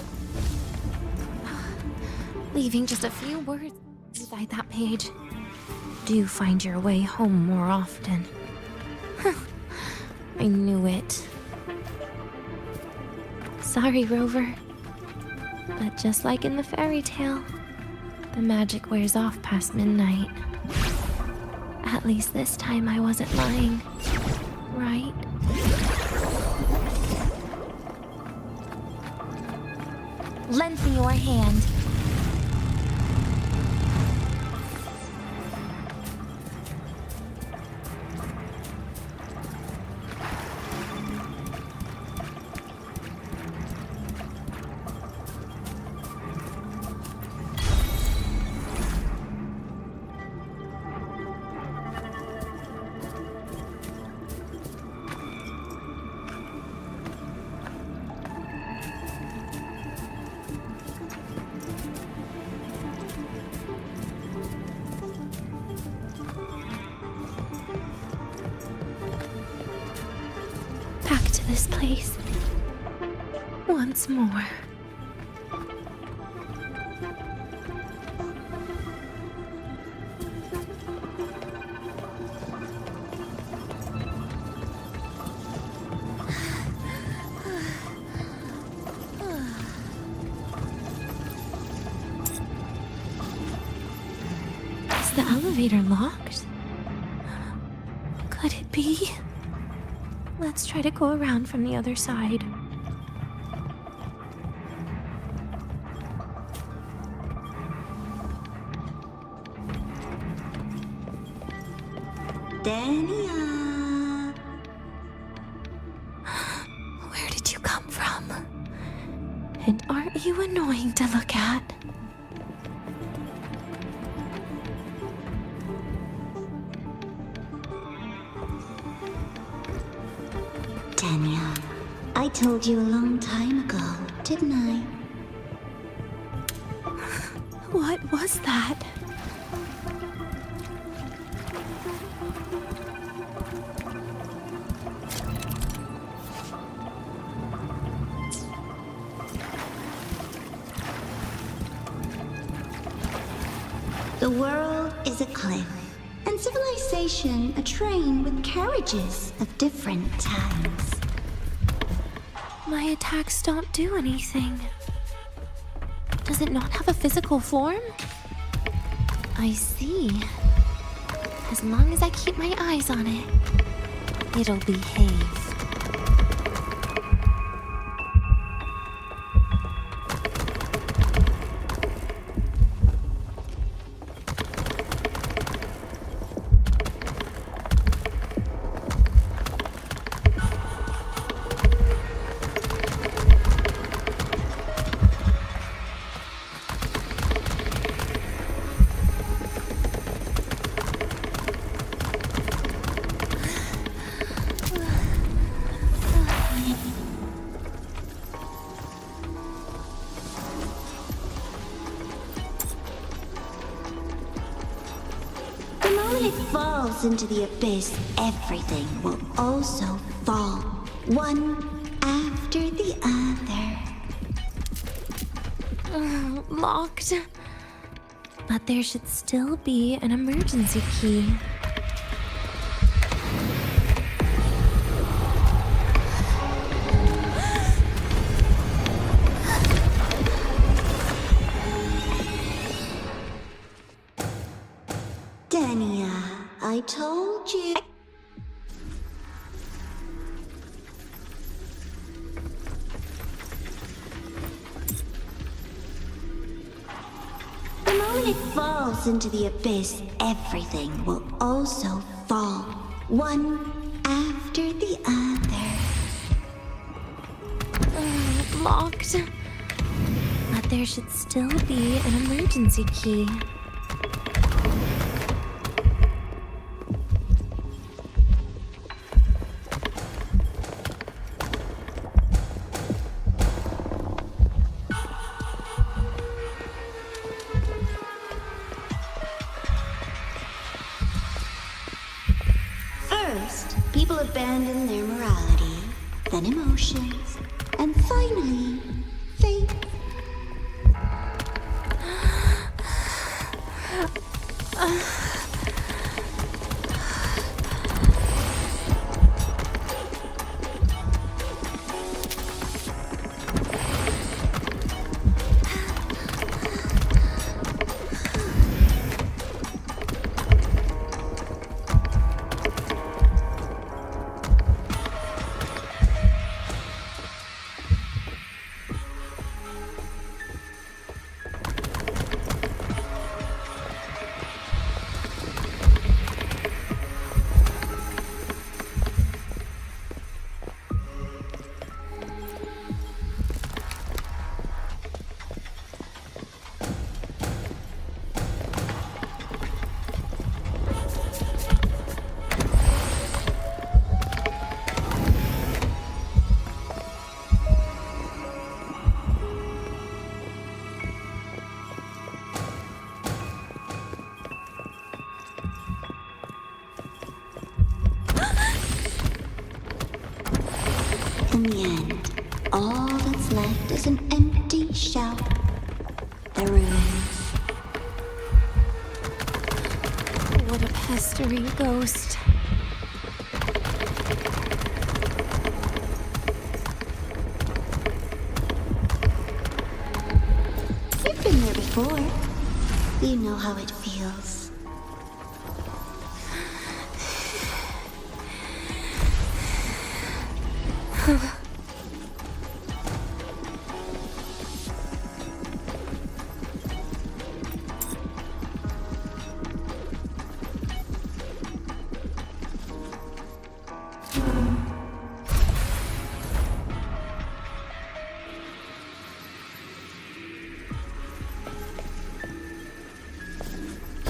Speaker 3: Leaving just a few words inside that page. Do find your way home more often. I knew it. Sorry, Rover. But just like in the fairy tale, The magic wears off past midnight. At least this time I wasn't lying. Right?
Speaker 9: Lend me your hand.
Speaker 3: Back to this place. Once more. Is the elevator locked? Could it be? Let's try to go around from the other side.
Speaker 9: Dania.
Speaker 3: Where did you come from? And aren't you annoying to look at?
Speaker 9: Dania, I told you a long time ago, didn't I?
Speaker 3: What was that?
Speaker 9: The world is a cliff, and civilization a train with carriages of different times.
Speaker 3: My attacks don't do anything. Does it not have a physical form? I see. As long as I keep my eyes on it, it'll behave.
Speaker 9: When it falls into the abyss, everything will also fall, one after the other.
Speaker 3: Locked. But there should still be an emergency key.
Speaker 9: Dania, I told you. The moment it falls into the abyss, everything will also fall, one after the other.
Speaker 3: Locked. But there should still be an emergency key.
Speaker 9: First, people abandon their morality, then emotions, and finally, faith.
Speaker 11: In the end, all that's left is an empty shell. The ruins.
Speaker 3: What a pestering ghost.
Speaker 11: You've been there before. You know how it feels.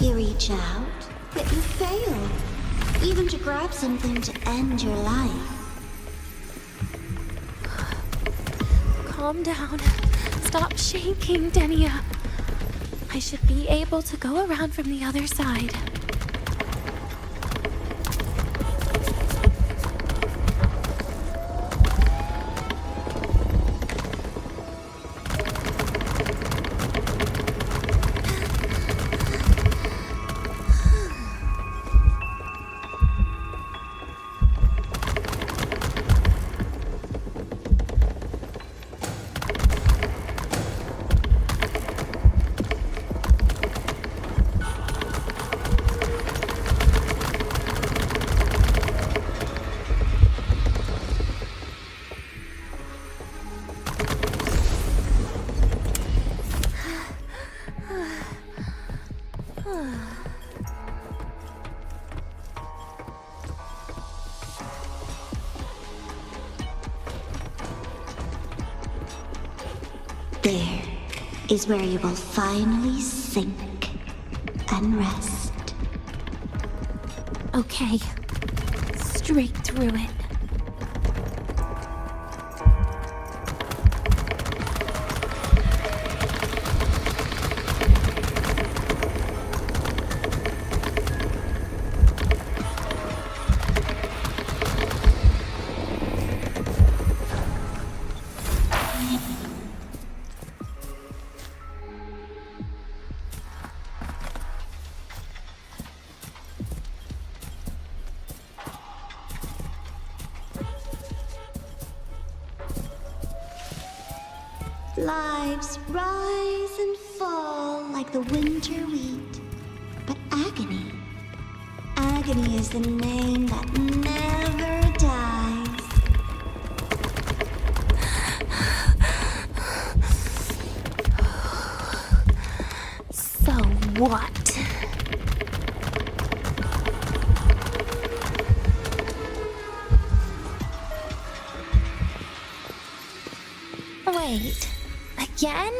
Speaker 11: You reach out, but you fail. Even to grab something to end your life.
Speaker 3: Calm down. Stop shaking, Denia. I should be able to go around from the other side. There is where you will finally sink and rest. Okay. Straight through it.
Speaker 11: Lives rise and fall like the winter wheat. But agony, agony is the name that never dies.
Speaker 3: So what? Wait. Again?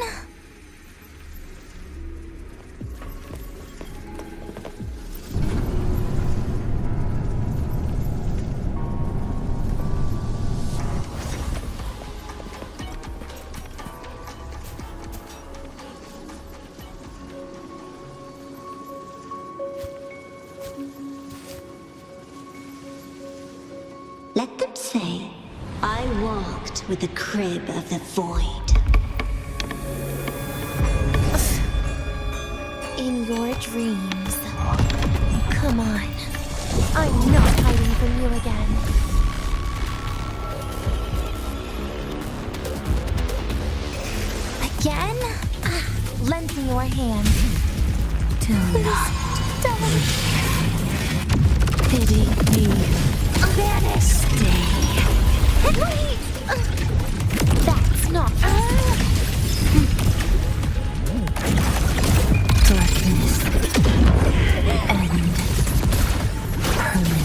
Speaker 11: Let them say, I walked with the crib of the void.
Speaker 3: In your dreams. Come on. I'm not hiding from you again. Again? Lend me your hand. Please, don't.
Speaker 10: Pity me.
Speaker 3: Vanish.
Speaker 10: Stay.
Speaker 3: Wait! That's not...
Speaker 10: Darkness. And permanent.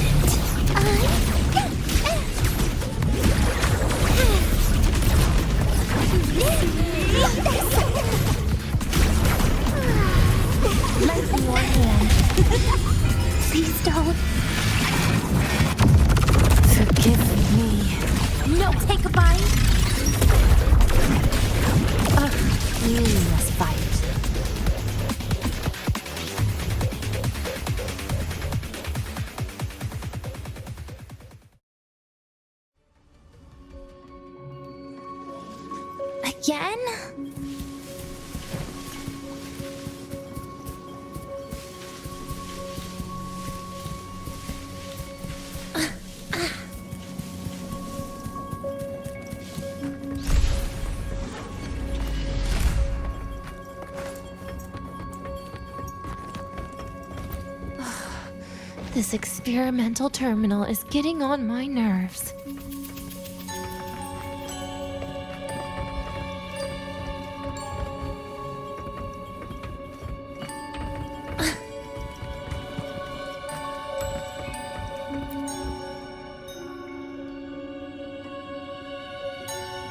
Speaker 3: Lend me your hand. Please don't.
Speaker 10: Forgive me.
Speaker 3: No, take a bite.
Speaker 10: You must fight.
Speaker 7: Yen?
Speaker 3: This experimental terminal is getting on my nerves.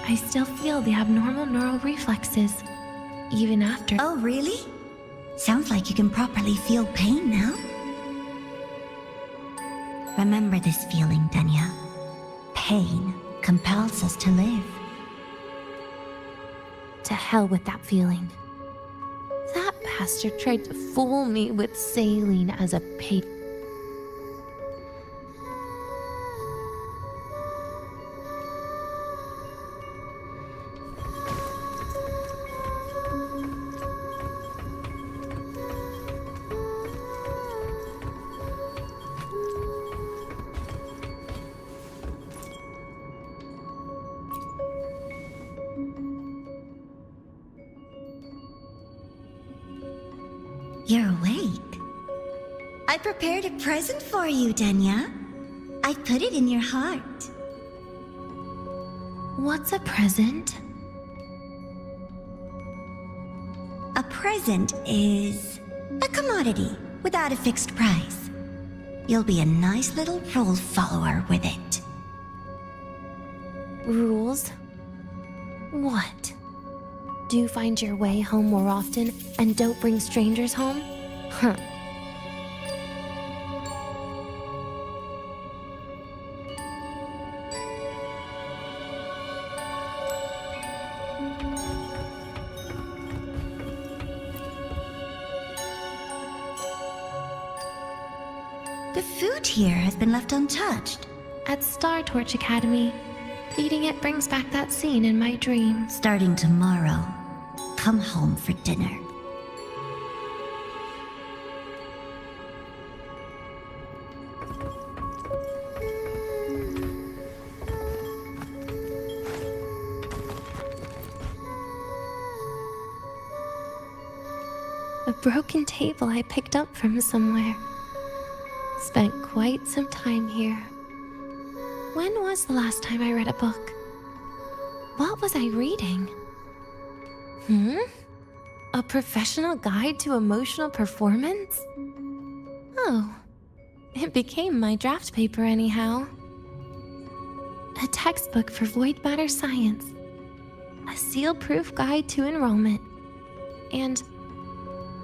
Speaker 3: I still feel the abnormal neural reflexes, even after.
Speaker 11: Oh, really? Sounds like you can properly feel pain now. Remember this feeling, Danya. Pain compels us to live.
Speaker 3: To hell with that feeling. That bastard tried to fool me with saline as a pay.
Speaker 11: You're awake. I prepared a present for you, Danya. I put it in your heart.
Speaker 3: What's a present?
Speaker 11: A present is a commodity without a fixed price. You'll be a nice little rule follower with it.
Speaker 3: Rules? What? Do you find your way home more often and don't bring strangers home? Huh.
Speaker 11: The food here has been left untouched.
Speaker 3: At Star Torch Academy, eating it brings back that scene in my dream.
Speaker 11: Starting tomorrow, come home for dinner.
Speaker 3: A broken table I picked up from somewhere. Spent quite some time here. When was the last time I read a book? What was I reading? A professional guide to emotional performance? Oh, it became my draft paper anyhow. A textbook for void matter science. A seal-proof guide to enrollment. And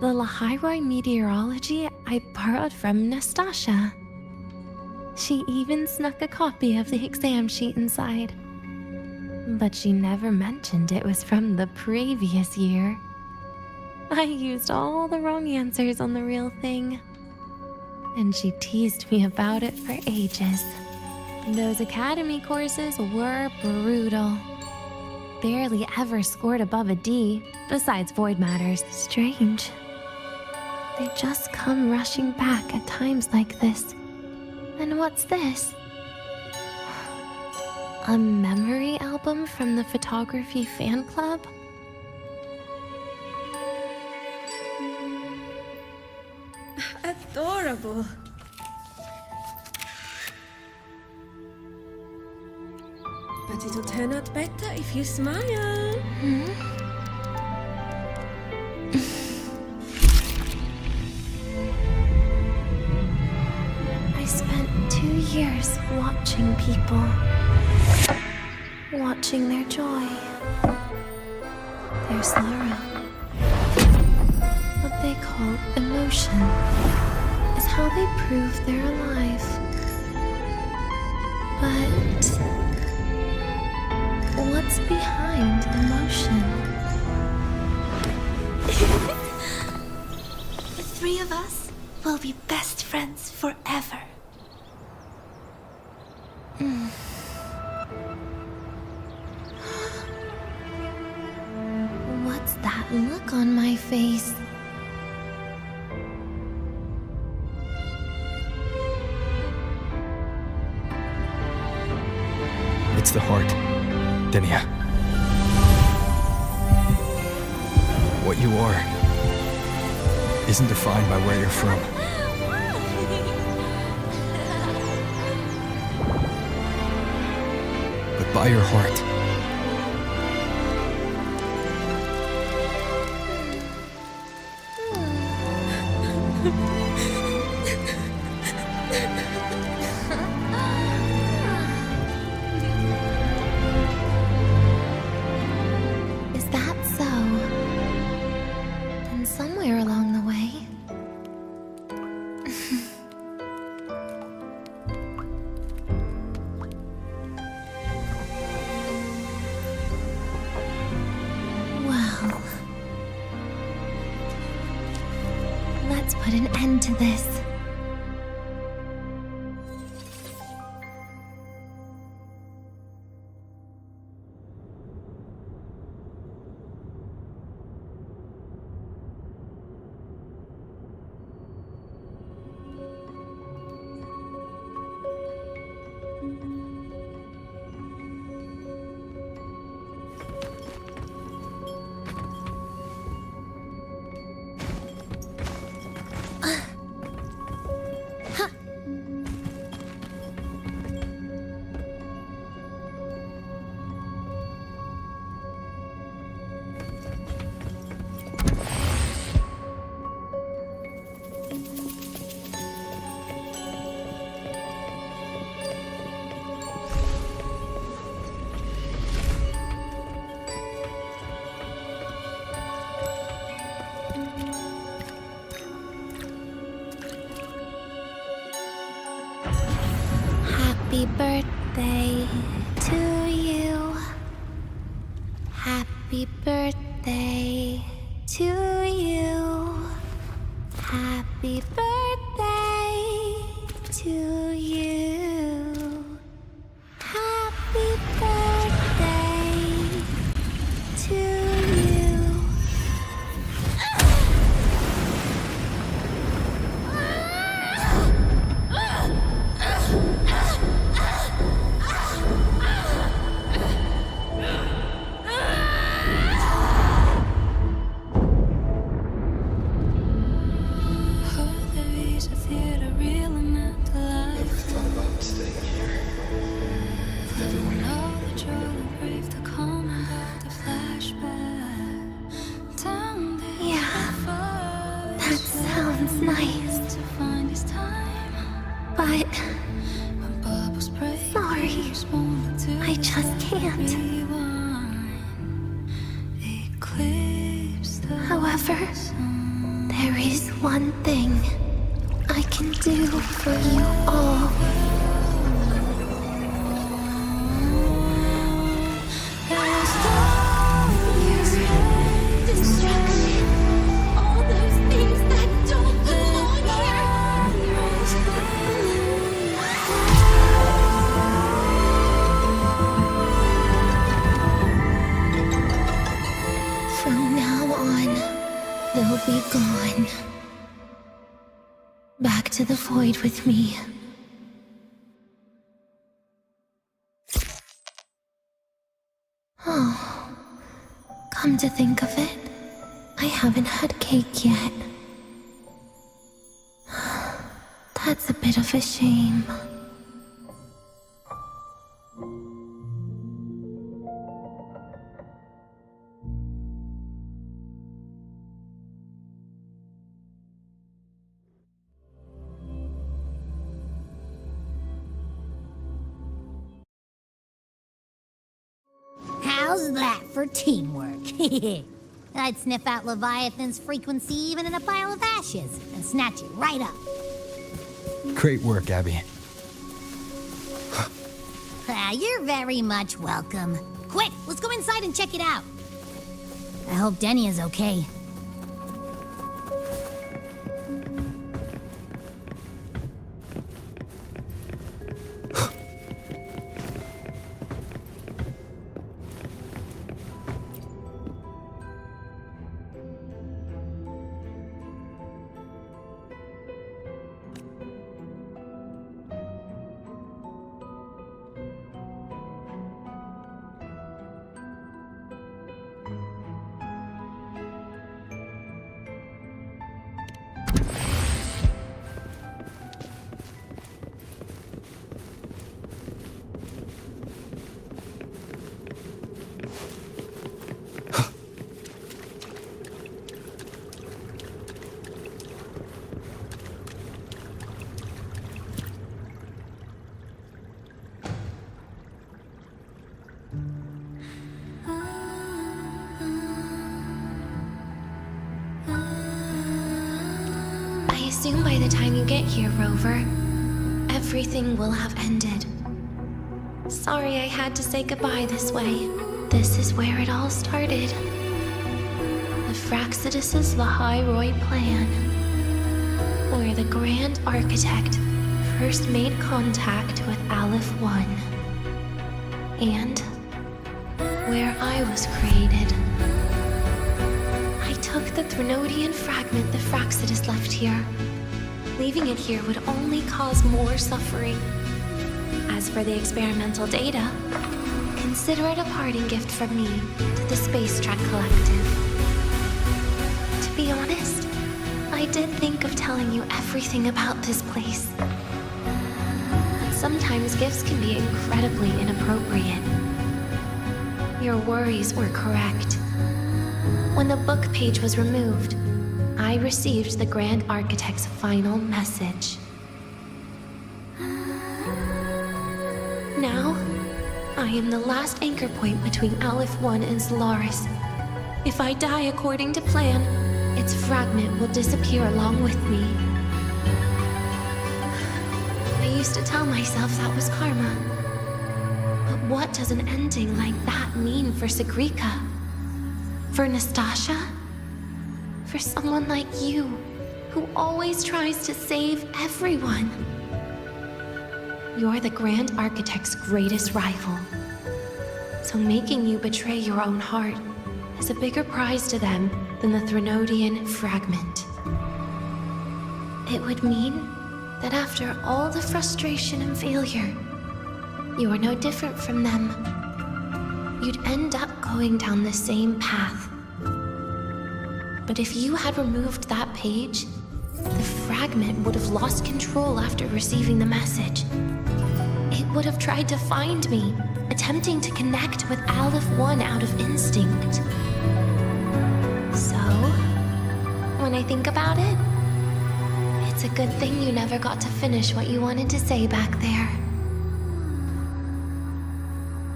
Speaker 3: the Lahiroi meteorology I borrowed from Nastasha. She even snuck a copy of the exam sheet inside. But she never mentioned it was from the previous year. I used all the wrong answers on the real thing. And she teased me about it for ages. Those academy courses were brutal. Barely ever scored above a D, besides void matters. Strange. They just come rushing back at times like this. And what's this? A memory album from the photography fan club?
Speaker 1: Adorable. But it'll turn out better if you smile.
Speaker 3: I spent 2 years watching people. Watching their joy. Their sorrow. What they call emotion is how they prove they're alive. But what's behind emotion?
Speaker 2: The three of us will be best friends forever.
Speaker 3: That look on my face.
Speaker 4: It's the heart, Denia. What you are isn't defined by where you're from. But by your heart.
Speaker 3: Is that so? Then somewhere along the way... Well... Let's put an end to this. Happy birthday to you. Happy birthday to you. Happy birthday to you. Happy birthday to you. Nice. But... sorry. I just can't. However, there is one thing I can do for you all. They'll be gone. Back to the void with me. Oh, come to think of it, I haven't had cake yet. That's a bit of a shame.
Speaker 12: How's that for teamwork? I'd sniff out Leviathan's frequency even in a pile of ashes and snatch it right up.
Speaker 4: Great work, Abby.
Speaker 12: You're very much welcome. Quick, let's go inside and check it out. I hope Denny is okay.
Speaker 3: assume by the time you get here, Rover, everything will have ended. Sorry I had to say goodbye this way. This is where it all started. The Fraxidus' Lahairoi plan, where the Grand Architect first made contact with Aleph 1, and where I was created. I took the Threnodian fragment the Fraxidus left here. Leaving it here would only cause more suffering. As for the experimental data, consider it a parting gift from me to the Space Trek Collective. To be honest, I did think of telling you everything about this place. But sometimes gifts can be incredibly inappropriate. Your worries were correct. When the book page was removed, I received the Grand Architect's final message. Now, I am the last anchor point between Aleph 1 and Solaris. If I die according to plan, its fragment will disappear along with me. I used to tell myself that was karma. But what does an ending like that mean for Segrika? For Nastasha? For someone like you, who always tries to save everyone? You're the Grand Architect's greatest rival. So making you betray your own heart is a bigger prize to them than the Threnodian fragment. It would mean that after all the frustration and failure, you are no different from them. You'd end up going down the same path. But if you had removed that page, the fragment would have lost control after receiving the message. It would have tried to find me, attempting to connect with Aleph 1 out of instinct. So, when I think about it, it's a good thing you never got to finish what you wanted to say back there.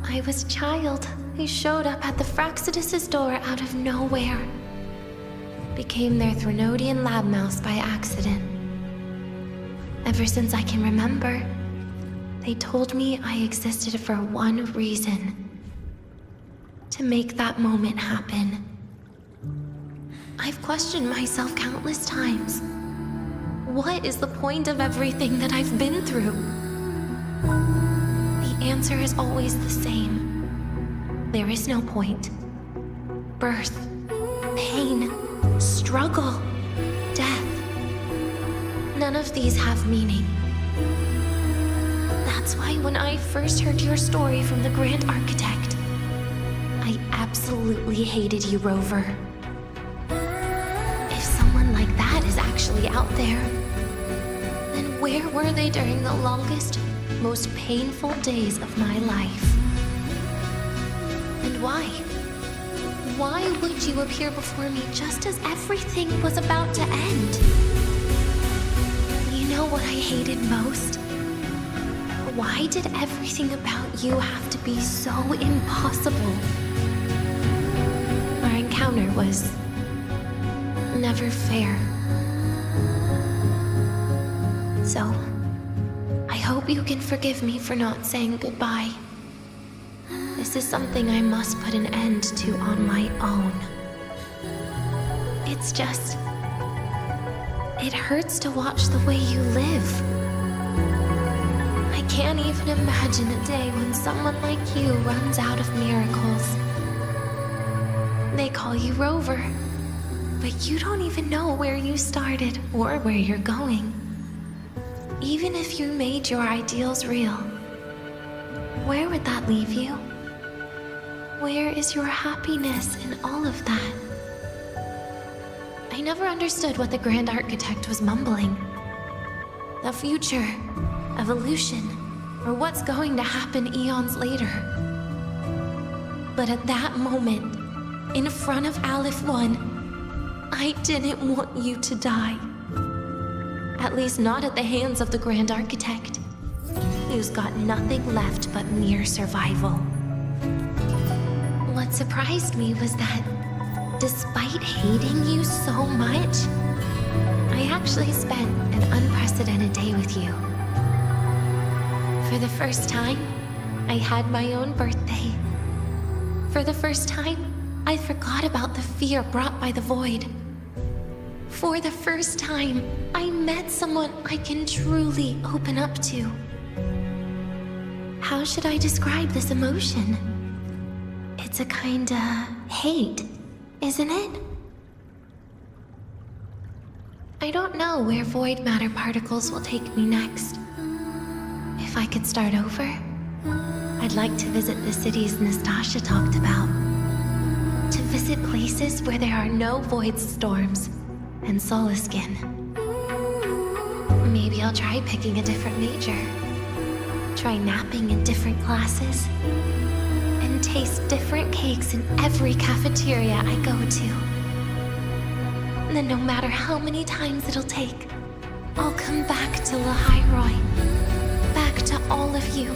Speaker 3: I was a child who showed up at the Fraxidus' door out of nowhere. Became their Threnodian lab mouse by accident. Ever since I can remember, they told me I existed for one reason. To make that moment happen. I've questioned myself countless times. What is the point of everything that I've been through? The answer is always the same. There is no point. Birth, pain, struggle, death. None of these have meaning. That's why when I first heard your story from the Grand Architect, I absolutely hated you, Rover. If someone like that is actually out there, then where were they during the longest, most painful days of my life? And why? Why would you appear before me just as everything was about to end? You know what I hated most? Why did everything about you have to be so impossible? Our encounter was never fair. So, I hope you can forgive me for not saying goodbye. This is something I must put an end to on my own. It's just... it hurts to watch the way you live. I can't even imagine a day when someone like you runs out of miracles. They call you Rover, but you don't even know where you started or where you're going. Even if you made your ideals real, where would that leave you? Where is your happiness in all of that? I never understood what the Grand Architect was mumbling. The future, evolution, or what's going to happen eons later. But at that moment, in front of Aleph 1, I didn't want you to die. At least not at the hands of the Grand Architect, who's got nothing left but mere survival. What surprised me was that, despite hating you so much, I actually spent an unprecedented day with you. For the first time, I had my own birthday. For the first time, I forgot about the fear brought by the void. For the first time, I met someone I can truly open up to. How should I describe this emotion? It's a kinda hate, isn't it? I don't know where void matter particles will take me next. If I could start over, I'd like to visit the cities Nastasha talked about. To visit places where there are no void storms and Solaskin. Maybe I'll try picking a different major. Try napping in different classes. And taste different cakes in every cafeteria I go to. Then no matter how many times it'll take, I'll come back to Lahairoi. Back to all of you.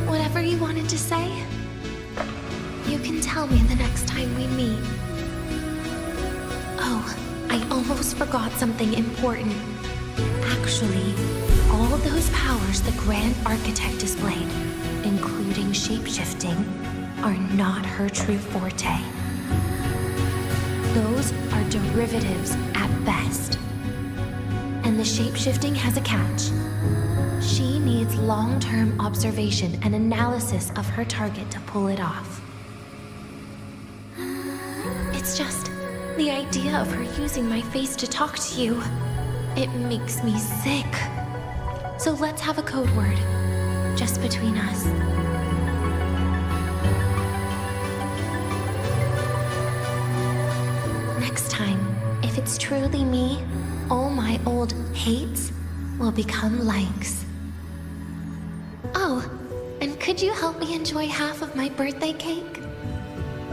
Speaker 3: Whatever you wanted to say, you can tell me the next time we meet. Oh, I almost forgot something important. Actually, all those powers the Grand Architect displayed, including shape-shifting, are not her true forte. Those are derivatives at best. And the shape-shifting has a catch. She needs long-term observation and analysis of her target to pull it off. It's just the idea of her using my face to talk to you. It makes me sick. So let's have a code word, just between us. Next time, if it's truly me, all my old hates will become likes. Oh, and could you help me enjoy half of my birthday cake?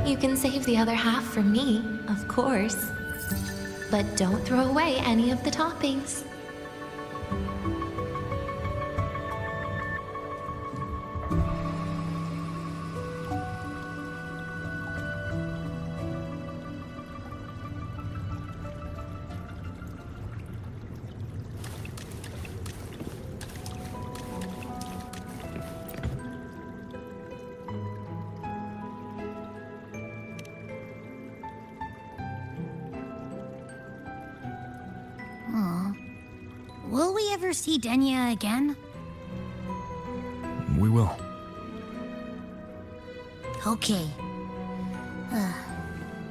Speaker 3: You can save the other half for me, of course. But don't throw away any of the toppings.
Speaker 12: Will we ever see Denya again?
Speaker 13: We will.
Speaker 12: Okay.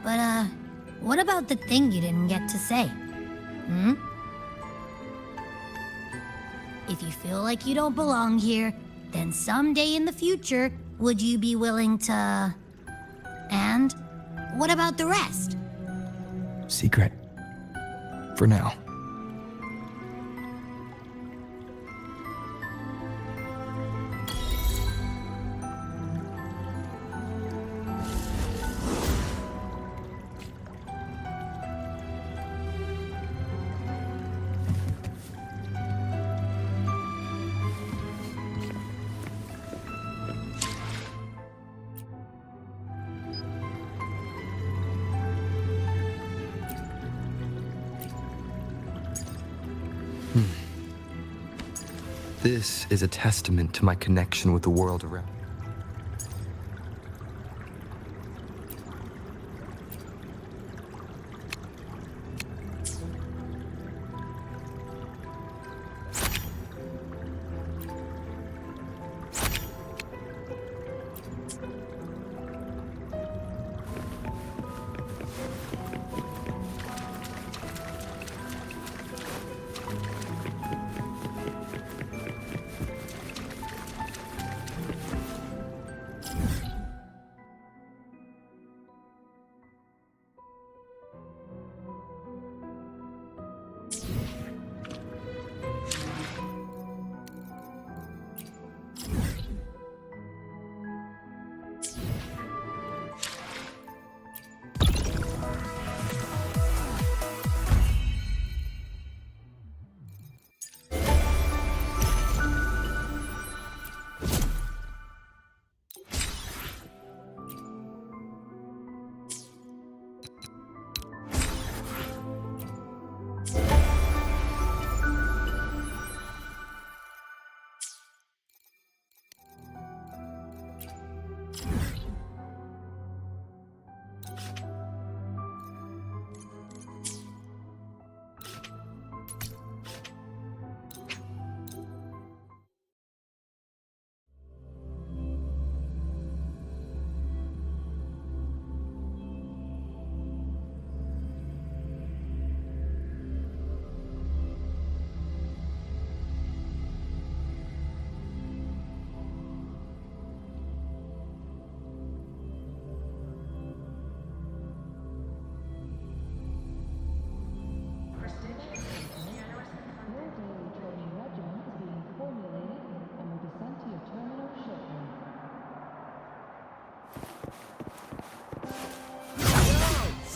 Speaker 12: But, what about the thing you didn't get to say? If you feel like you don't belong here, then someday in the future, would you be willing to... And what about the rest?
Speaker 13: Secret. For now.
Speaker 4: This is a testament to my connection with the world around.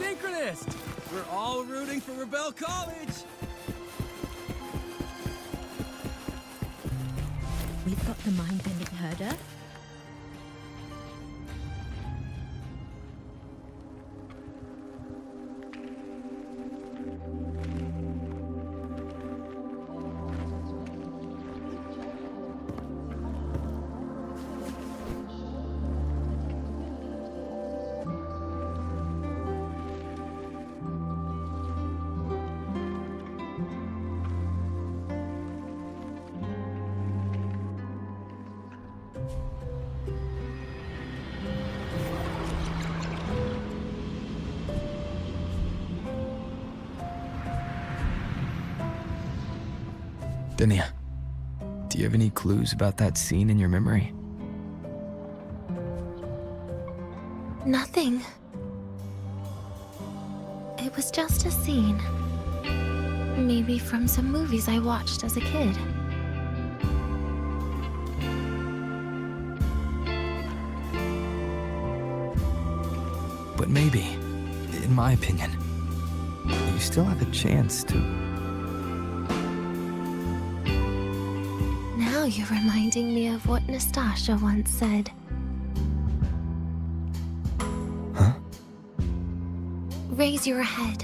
Speaker 14: synchronist! We're all rooting for Rebel College!
Speaker 15: We've got the mind-bending herder.
Speaker 13: Denia, do you have any clues about that scene in your memory?
Speaker 3: Nothing. It was just a scene. Maybe from some movies I watched as a kid.
Speaker 13: But maybe, in my opinion, you still have a chance to...
Speaker 3: Now you're reminding me of what Nastasha once said.
Speaker 13: Huh?
Speaker 3: Raise your head.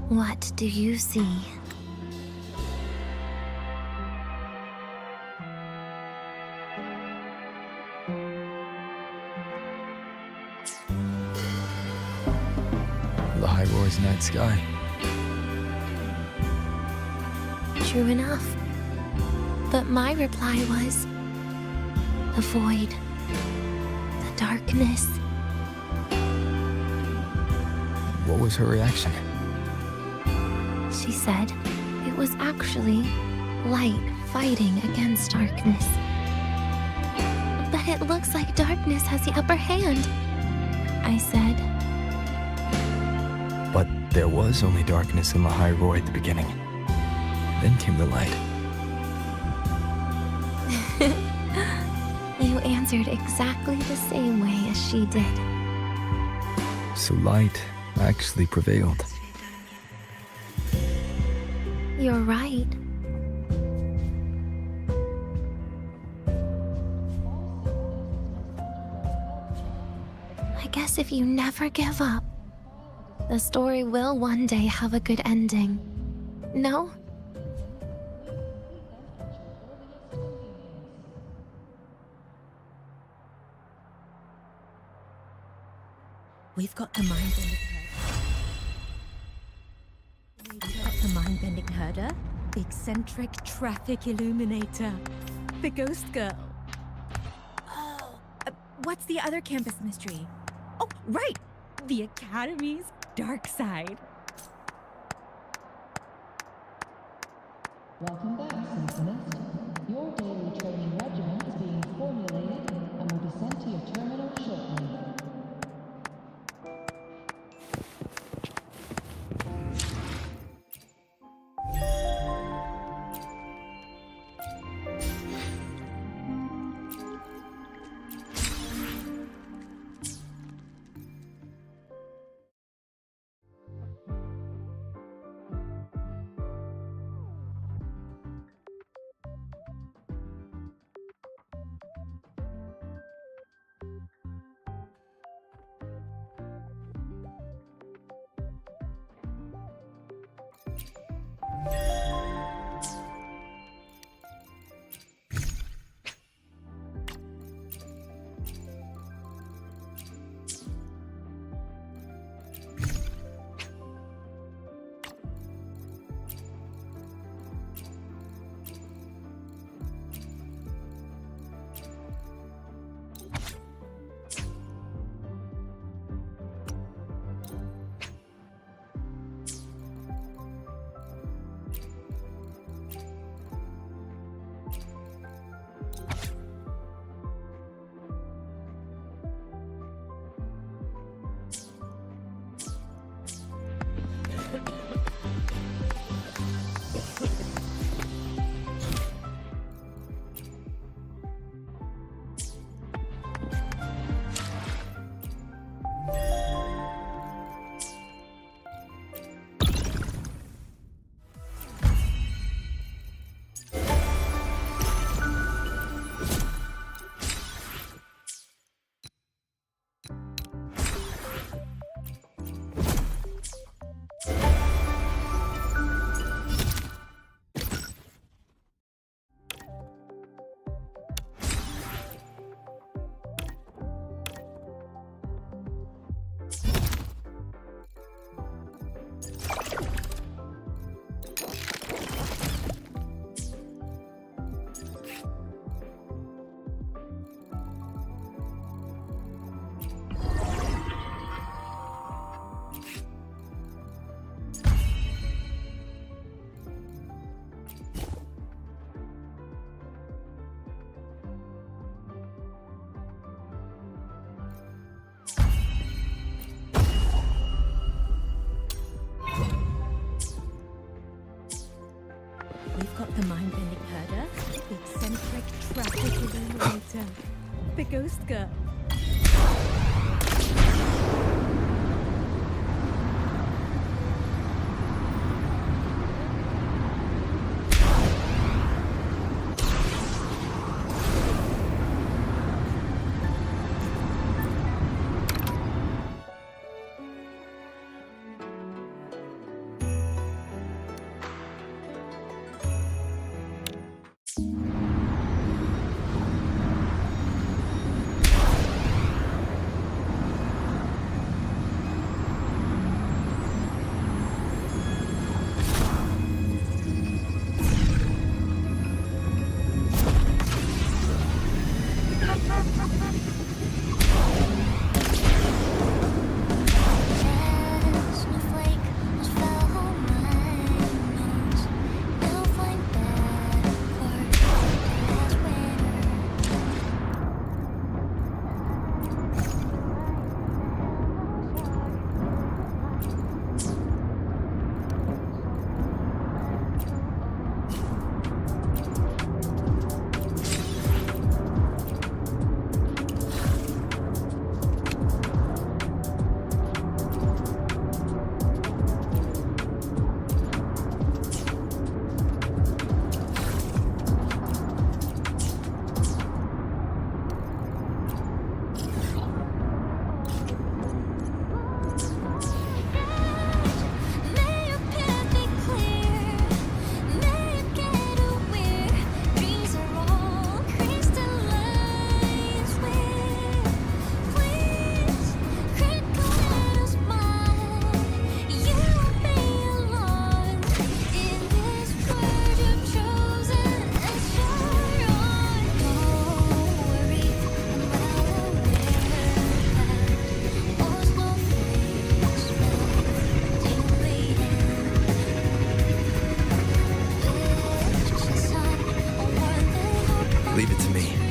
Speaker 3: What do you see?
Speaker 13: The high roar's night sky.
Speaker 3: True enough. But my reply was... the void. The darkness.
Speaker 13: What was her reaction?
Speaker 3: She said it was actually light fighting against darkness. But it looks like darkness has the upper hand, I said.
Speaker 13: But there was only darkness in the high roar at the beginning. Then came the light.
Speaker 3: You answered exactly the same way as she did.
Speaker 13: So light actually prevailed.
Speaker 3: You're right. I guess if you never give up, the story will one day have a good ending. No?
Speaker 15: We've got the mind-bending herder. We've got the mind-bending herder.
Speaker 1: The eccentric traffic illuminator. The ghost girl. Oh, what's the other campus mystery? Oh, right! The Academy's dark side.
Speaker 16: Welcome back, Symphonist. Your daily training regimen is being formulated and will be sent to your terminal shortly.
Speaker 1: illuminator, the ghost girl.
Speaker 4: Leave it to me.